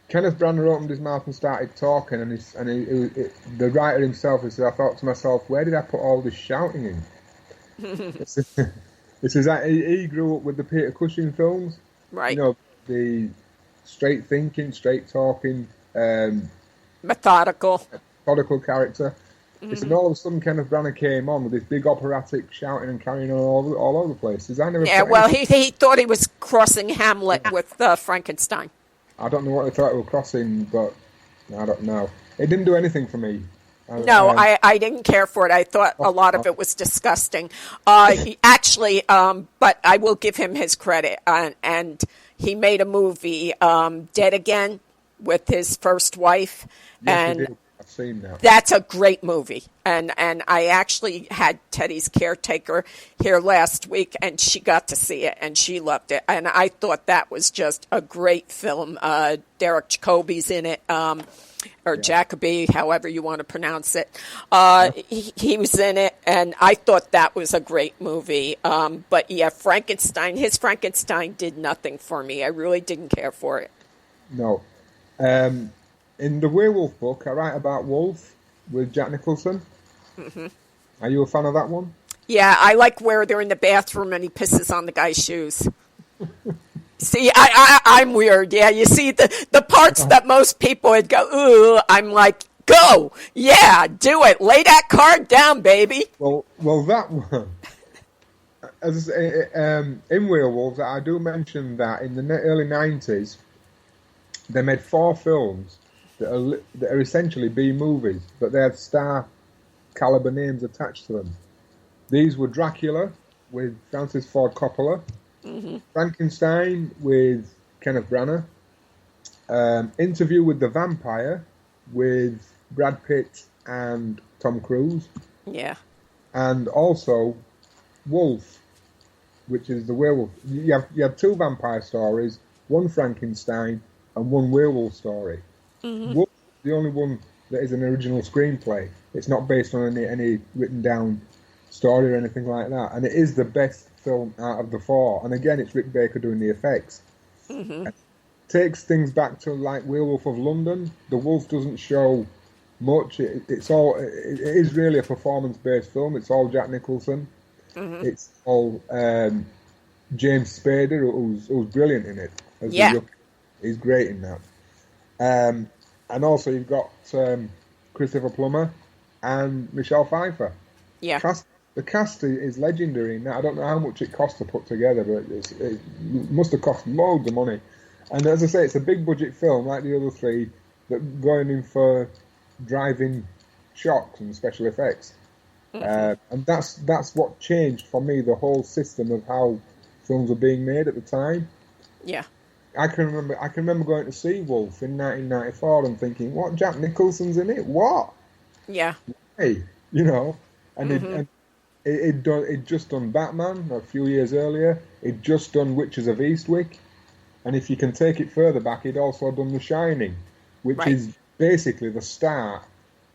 Kenneth Branagh opened his mouth and started talking, and the writer himself, he said, I thought to myself, where did I put all this shouting in? It says that he grew up with the Peter Cushing films, right? You know, the straight thinking, straight talking, methodical character. It's and all of a sudden Kenneth Branagh came on with this big operatic shouting and carrying on all over the place. He thought he was crossing Hamlet with Frankenstein. I don't know what they thought they were crossing, but I don't know. It didn't do anything for me. I didn't care for it. I thought a lot of it was disgusting. Actually, but I will give him his credit. And he made a movie, Dead Again, with his first wife. Yes, and I've seen that. That's a great movie. And I actually had Teddy's caretaker here last week, and she got to see it, and she loved it. And I thought that was just a great film. Derek Jacobi's in it. Jacoby, however you want to pronounce it. He was in it, and I thought that was a great movie. But yeah, his Frankenstein did nothing for me. I really didn't care for it. No. In the werewolf book, I write about Wolf with Jack Nicholson. Are you a fan of that one? Yeah, I like where they're in the bathroom and he pisses on the guy's shoes. See, I'm weird. Yeah, you see the parts that most people would go, ooh, I'm like, go. Yeah, do it. Lay that card down, baby. Well, that one. As I say, in Werewolves, I do mention that in the early 90s, they made 4 films that are essentially B-movies, but they had star caliber names attached to them. These were Dracula with Francis Ford Coppola, Frankenstein with Kenneth Branagh, Interview with the Vampire with Brad Pitt and Tom Cruise. Yeah. And also Wolf, which is the werewolf. You have 2 vampire stories, 1 Frankenstein and 1 werewolf story. Wolf is the only one that is an original screenplay. It's not based on any written down story or anything like that. And it is the best film out of the 4. And again, it's Rick Baker doing the effects. It takes things back to like Werewolf of London. The wolf doesn't show much. It is really a performance-based film. It's all Jack Nicholson. It's all James Spader, who's brilliant in it. He's great in that. And also you've got Christopher Plummer and Michelle Pfeiffer. Yeah. The cast is legendary in that. I don't know how much it cost to put together, but it must have cost loads of money. And as I say, it's a big budget film, like the other 3, that going in for driving shocks and special effects. And that's what changed for me the whole system of how films were being made at the time. Yeah. I can remember going to see Wolf in 1994 and thinking, what, Jack Nicholson's in it? What? Yeah. Hey, and it just done Batman a few years earlier. It just done Witches of Eastwick. And if you can take it further back, it'd also done The Shining, which is basically the start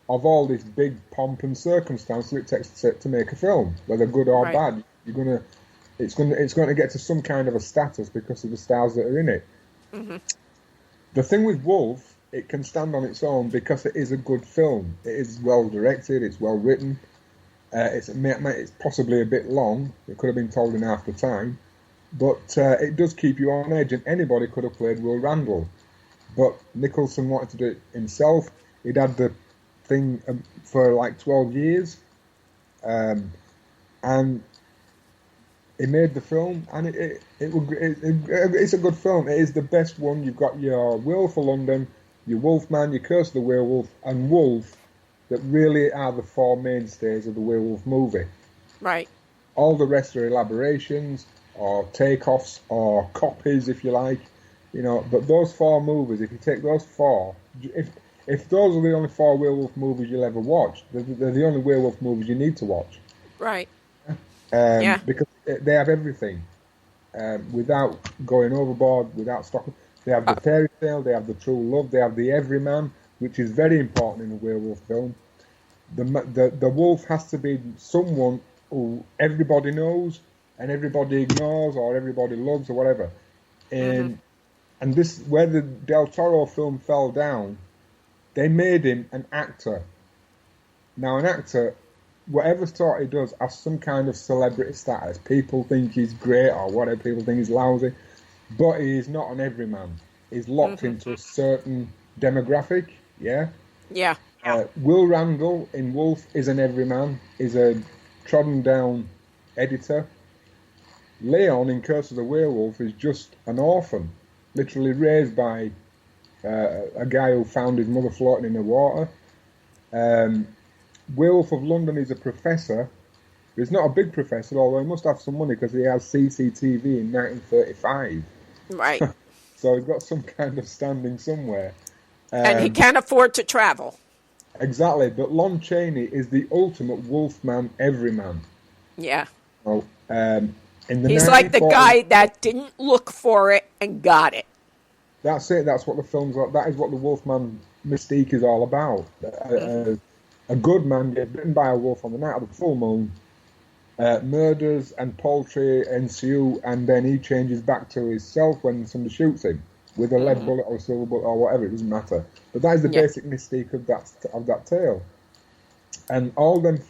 of all this big pomp and circumstance that it takes to make a film, whether good or bad. It's going to get to some kind of a status because of the stars that are in it. The thing with Wolf, it can stand on its own because it is a good film. It is well directed. It's well written. It's possibly a bit long. It could have been told in half the time, but it does keep you on edge. And anybody could have played Will Randall, but Nicholson wanted to do it himself. He'd had the thing for like 12 years, and he made the film, and it's a good film. It is the best one. You've got your Werewolf for London, your Wolfman, your Curse of the Werewolf, and Wolf, that really are the four mainstays of the werewolf movie. Right. All the rest are elaborations or takeoffs or copies, if you like, But those four movies, if you take those four, if those are the only four werewolf movies you'll ever watch, they're the only werewolf movies you need to watch. Right. Because they have everything, without going overboard, without stopping. They have the fairy tale, they have the true love, they have the everyman, which is very important in a werewolf film. The wolf has to be someone who everybody knows and everybody ignores or everybody loves or whatever. And this, where the Del Toro film fell down, they made him an actor. Now, an actor, whatever sort he does, has some kind of celebrity status. People think he's great or whatever, people think he's lousy. But he is not an everyman. He's locked into a certain demographic, yeah? Yeah. Will Randall in Wolf is an everyman, is a trodden-down editor. Leon in Curse of the Werewolf is just an orphan, literally raised by a guy who found his mother floating in the water. Werewolf of London is a professor. He's not a big professor, although he must have some money because he has CCTV in 1935. Right. So he's got some kind of standing somewhere. And he can't afford to travel. Exactly, but Lon Chaney is the ultimate wolfman everyman. Yeah. Oh, he's like the guy that didn't look for it and got it. That's it. That's what the film's like. That is what the Wolfman mystique is all about. A good man gets bitten by a wolf on the night of the full moon. Murders and poultry ensue, and then he changes back to himself when somebody shoots him with a lead bullet or a silver bullet or whatever. It doesn't matter. But that is the basic mystique of that tale. And all those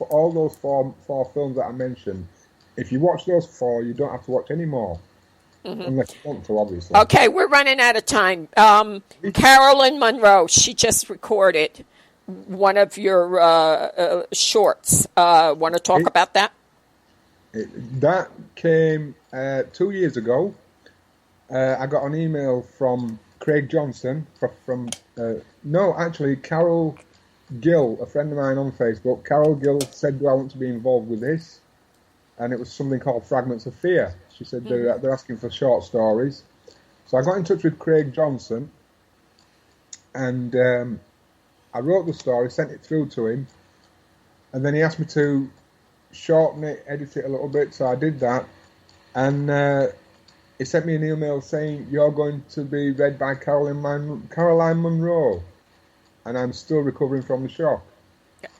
four films that I mentioned, if you watch those four, you don't have to watch any more. Unless you want to, obviously. Okay, we're running out of time. Caroline Munro, she just recorded one of your shorts. Want to talk about that? That came 2 years ago. I got an email from Craig Johnson Carol Gill, a friend of mine on Facebook. Carol Gill said, "Do I want to be involved with this?" And it was something called Fragments of Fear. She said they're asking for short stories. So I got in touch with Craig Johnson, and I wrote the story, sent it through to him, and then he asked me to shorten it, edit it a little bit, so I did that. And he sent me an email saying, "You're going to be read by Caroline Munro," and I'm still recovering from the shock.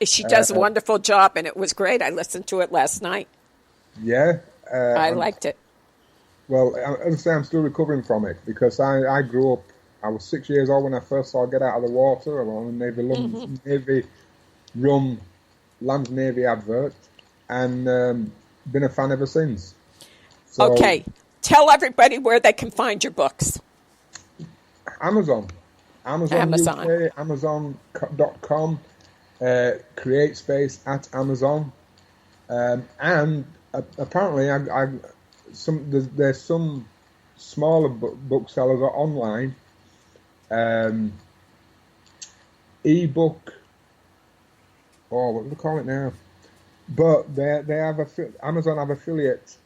She does a wonderful job, and it was great. I listened to it last night. Yeah. I liked it. Well, as I say, I'm still recovering from it because I grew up. I was 6 years old when I first saw Get Out of the Water. I was on a Navy rum Lamb's Navy advert, and been a fan ever since. So, okay, tell everybody where they can find your books. Amazon UK, Amazon.com, Create Space at Amazon, and apparently there's some smaller booksellers are online. Ebook, what do they call it now? But they have Amazon have affiliate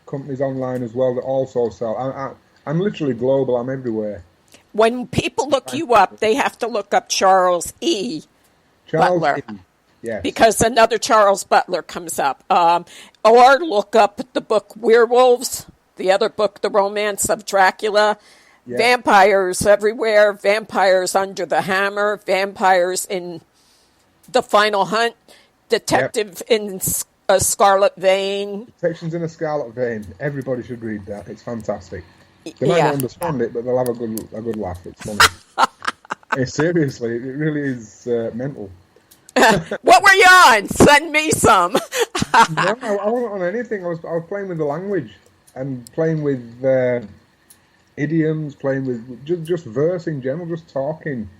companies online as well that also sell. I'm literally global. I'm everywhere. When people look you up, they have to look up Charles E. Butler. Yes. Because another Charles Butler comes up. Or look up the book Werewolves, the other book, The Romance of Dracula, Vampires Everywhere, Vampires Under the Hammer, Vampires in The Final Hunt, Detective in a Scarlet Vein. Detectives in a Scarlet Vein. Everybody should read that. It's fantastic. They might not understand it, but they'll have a good laugh. It's funny. Seriously, it really is mental. What were you on? Send me some. No, I wasn't on anything. I was playing with the language and playing with idioms, playing with just verse in general, just talking.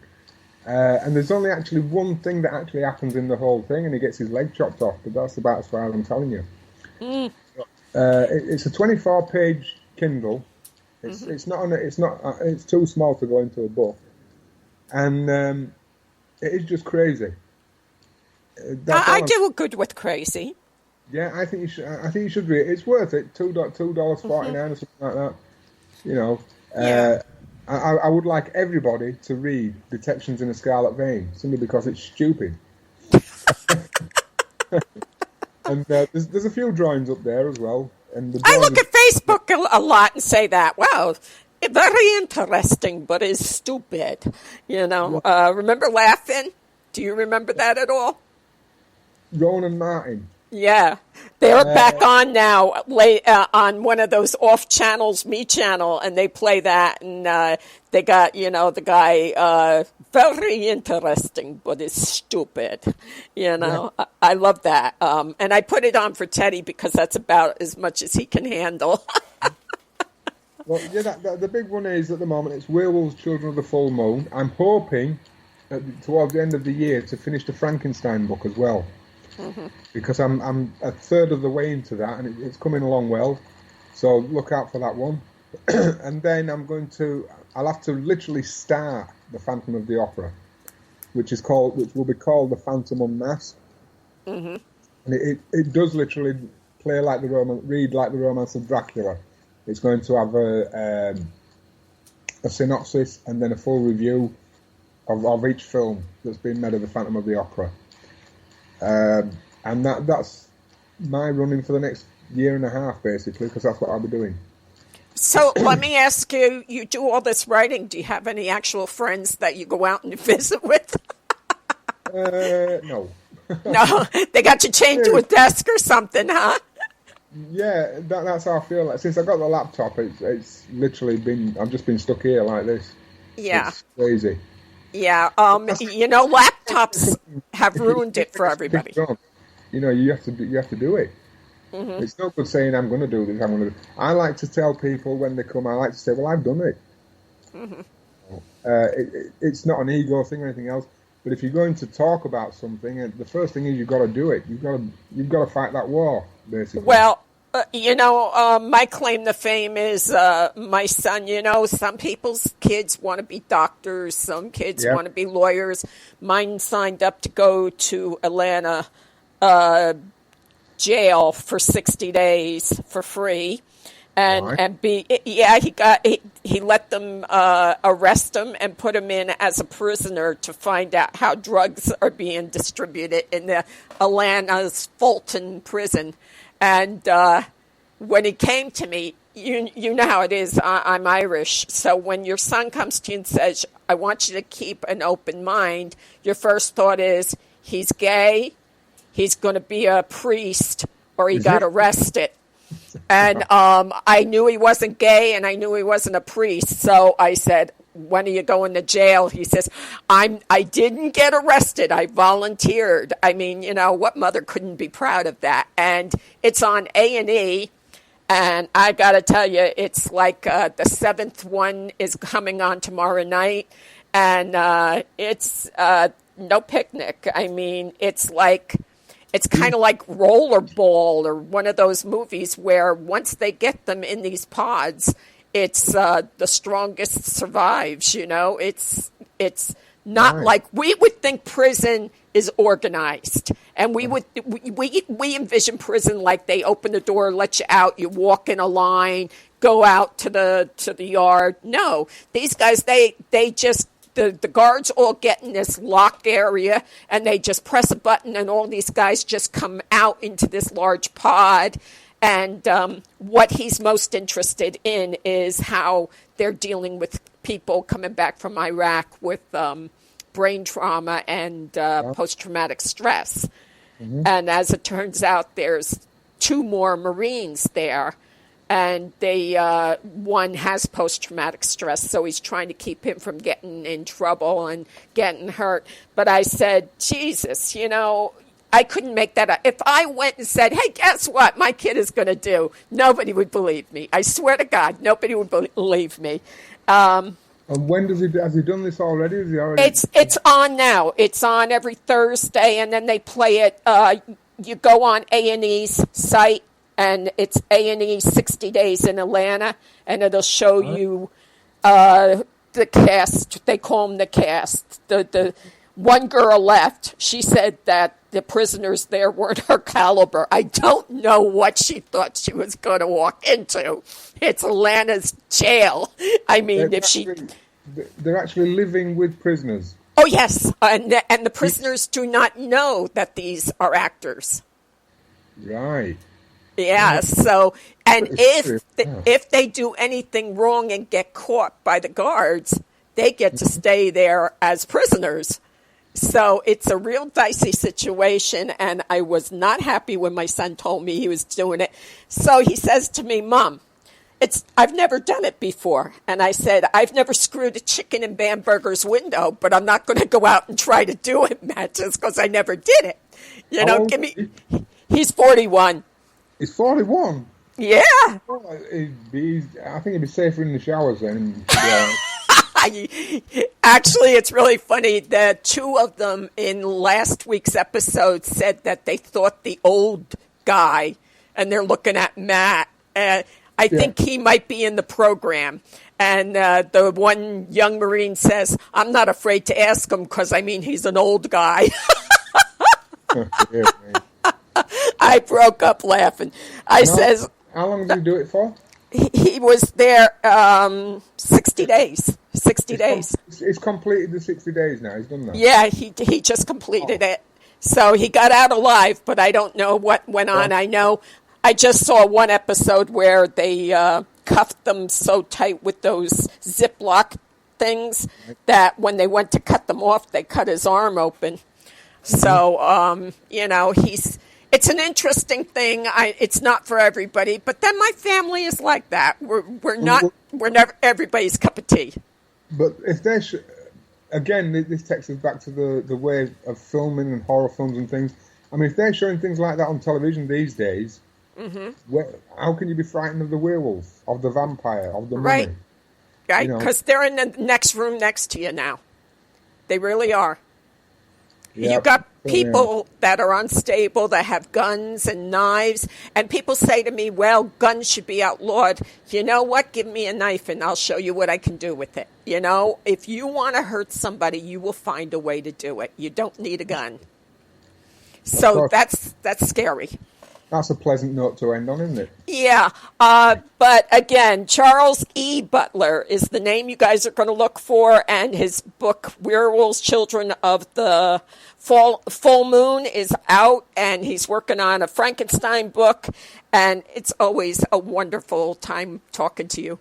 And there's only actually one thing that actually happens in the whole thing, and he gets his leg chopped off. But that's about as far as I'm telling you. It's a 24-page Kindle. It's too small to go into a book, and it is just crazy. That's I all do good with crazy. Yeah, I think you should. I think you should read it. It's worth it. $2.49 or something like that. You know. Yeah. I would like everybody to read Detections in a Scarlet Vein, simply because it's stupid. And there's a few drawings up there as well. And I look at Facebook a lot and say that, wow, very interesting, but is stupid. You know, remember Laughing? Do you remember that at all? Ronan Martin. Yeah, they're back on now, on one of those off channels, Me Channel, and they play that, and they got, the guy, very interesting, but it's stupid, I love that, and I put it on for Teddy because that's about as much as he can handle. Well, yeah, the big one is, at the moment, it's Werewolves, Children of the Full Moon. I'm hoping, towards the end of the year, to finish the Frankenstein book as well. Mm-hmm. Because I'm a third of the way into that, and it's coming along well. So look out for that one. And then I'll have to literally start the Phantom of the Opera, which will be called the Phantom Unmasked. Mm-hmm. And it does literally read like the Romance of Dracula. It's going to have a synopsis and then a full review of each film that's been made of the Phantom of the Opera. And that's my running for the next year and a half, basically, because that's what I'll be doing. So let me ask you, you do all this writing. Do you have any actual friends that you go out and visit with? No. No, they got you chained to a desk or something, huh? Yeah, that's how I feel. Like, since I got the laptop, it's literally I've just been stuck here like this. Yeah. It's crazy. Yeah, laptops have ruined it for everybody. You have to do it. Mm-hmm. It's no good saying I'm going to do this. I like to tell people when they come. I like to say, "Well, I've done it." Mm-hmm. It's not an ego thing or anything else. But if you're going to talk about something, the first thing is you've got to do it. You've got to fight that war, basically. Well, my claim to fame is my son. Some people's kids want to be doctors. Some kids want to be lawyers. Mine signed up to go to Atlanta jail for 60 days for free. He let them arrest him and put him in as a prisoner to find out how drugs are being distributed in the Atlanta's Fulton prison. And when he came to me, you know how it is. I'm Irish, so when your son comes to you and says, "I want you to keep an open mind," your first thought is, he's gay, he's going to be a priest, or he got arrested. And I knew he wasn't gay, and I knew he wasn't a priest. So I said, "When are you going to jail?" He says, I didn't get arrested. I volunteered. I mean, what mother couldn't be proud of that? And it's on A&E. And I got to tell you, it's like the seventh one is coming on tomorrow night. And it's no picnic. I mean, it's kind of like Rollerball or one of those movies where once they get them in these pods, it's the strongest survives, It's not like we would think prison is organized. And we envision prison like they open the door, let you out, you walk in a line, go out to the yard. No, these guys, they just, the guards all get in this locked area, and they just press a button, and all these guys just come out into this large pod. And what he's most interested in is how they're dealing with people coming back from Iraq with brain trauma and post-traumatic stress. Mm-hmm. And as it turns out, there's 2 more Marines there. And one has post-traumatic stress, so he's trying to keep him from getting in trouble and getting hurt. But I said, Jesus, I couldn't make that up. If I went and said, "Hey, guess what my kid is going to do?" nobody would believe me. I swear to God, nobody would believe me. And when has he done this already? It's on now. It's on every Thursday, and then they play it. You go on A&E's site, and it's A&E 60 Days in Atlanta, and it'll show you the cast. They call them the cast. The one girl left. She said that the prisoners there weren't her caliber. I don't know what she thought she was going to walk into. It's Atlanta's jail. I mean, they're actually living with prisoners. Oh, yes. And the prisoners do not know that these are actors. Right. Yeah, so, and if they do anything wrong and get caught by the guards, they get to stay there as prisoners. So it's a real dicey situation, and I was not happy when my son told me he was doing it. So he says to me, Mom, I've never done it before. And I said, I've never screwed a chicken in Bamberger's window, but I'm not going to go out and try to do it, Matt, just because I never did it. You know, he's 41. He's 41? Yeah. Well, I think he'd be safer in the showers then. Yeah. Actually, it's really funny that two of them in last week's episode said that they thought the old guy, and they're looking at Matt, I think he might be in the program. And the one young Marine says, I'm not afraid to ask him because, I mean, he's an old guy. I broke up laughing. Says... How long did you do it for? He was there 60 days. 60 days. He's completed the 60 days now. He's done that. Yeah, he just completed it. So he got out alive, but I don't know what went on. I know I just saw one episode where they cuffed them so tight with those Ziploc things that when they went to cut them off, they cut his arm open. So, you know, it's an interesting thing. It's not for everybody, but then my family is like that. We're never everybody's cup of tea. But if they're again, this takes us back to the way of filming and horror films and things. I mean, if they're showing things like that on television these days, how can you be frightened of the werewolf, of the vampire, of the mummy? Right, because they're in the next room next to you now. They really are. Yeah, you got people that are unstable, that have guns and knives, and people say to me, well, guns should be outlawed. You know what? Give me a knife and I'll show you what I can do with it. You know, if you want to hurt somebody, you will find a way to do it. You don't need a gun. So that's scary. That's a pleasant note to end on, isn't it? Yeah. But again, Charles E. Butler is the name you guys are going to look for, and his book, Werewolves, Children of the Full Moon, is out, and he's working on a Frankenstein book, and it's always a wonderful time talking to you.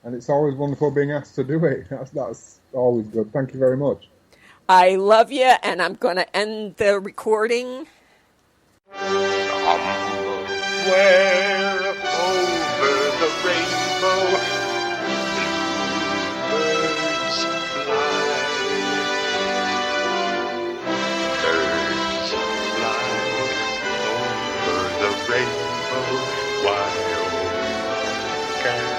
And it's always wonderful being asked to do it. That's always good. Thank you very much. I love you, and I'm going to end the recording. Somewhere over the rainbow, birds fly. Birds fly over the rainbow. Why, oh, can't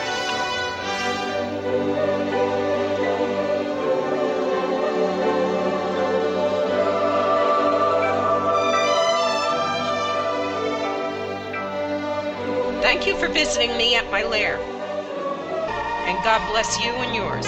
Thank you for visiting me at my lair. And God bless you and yours.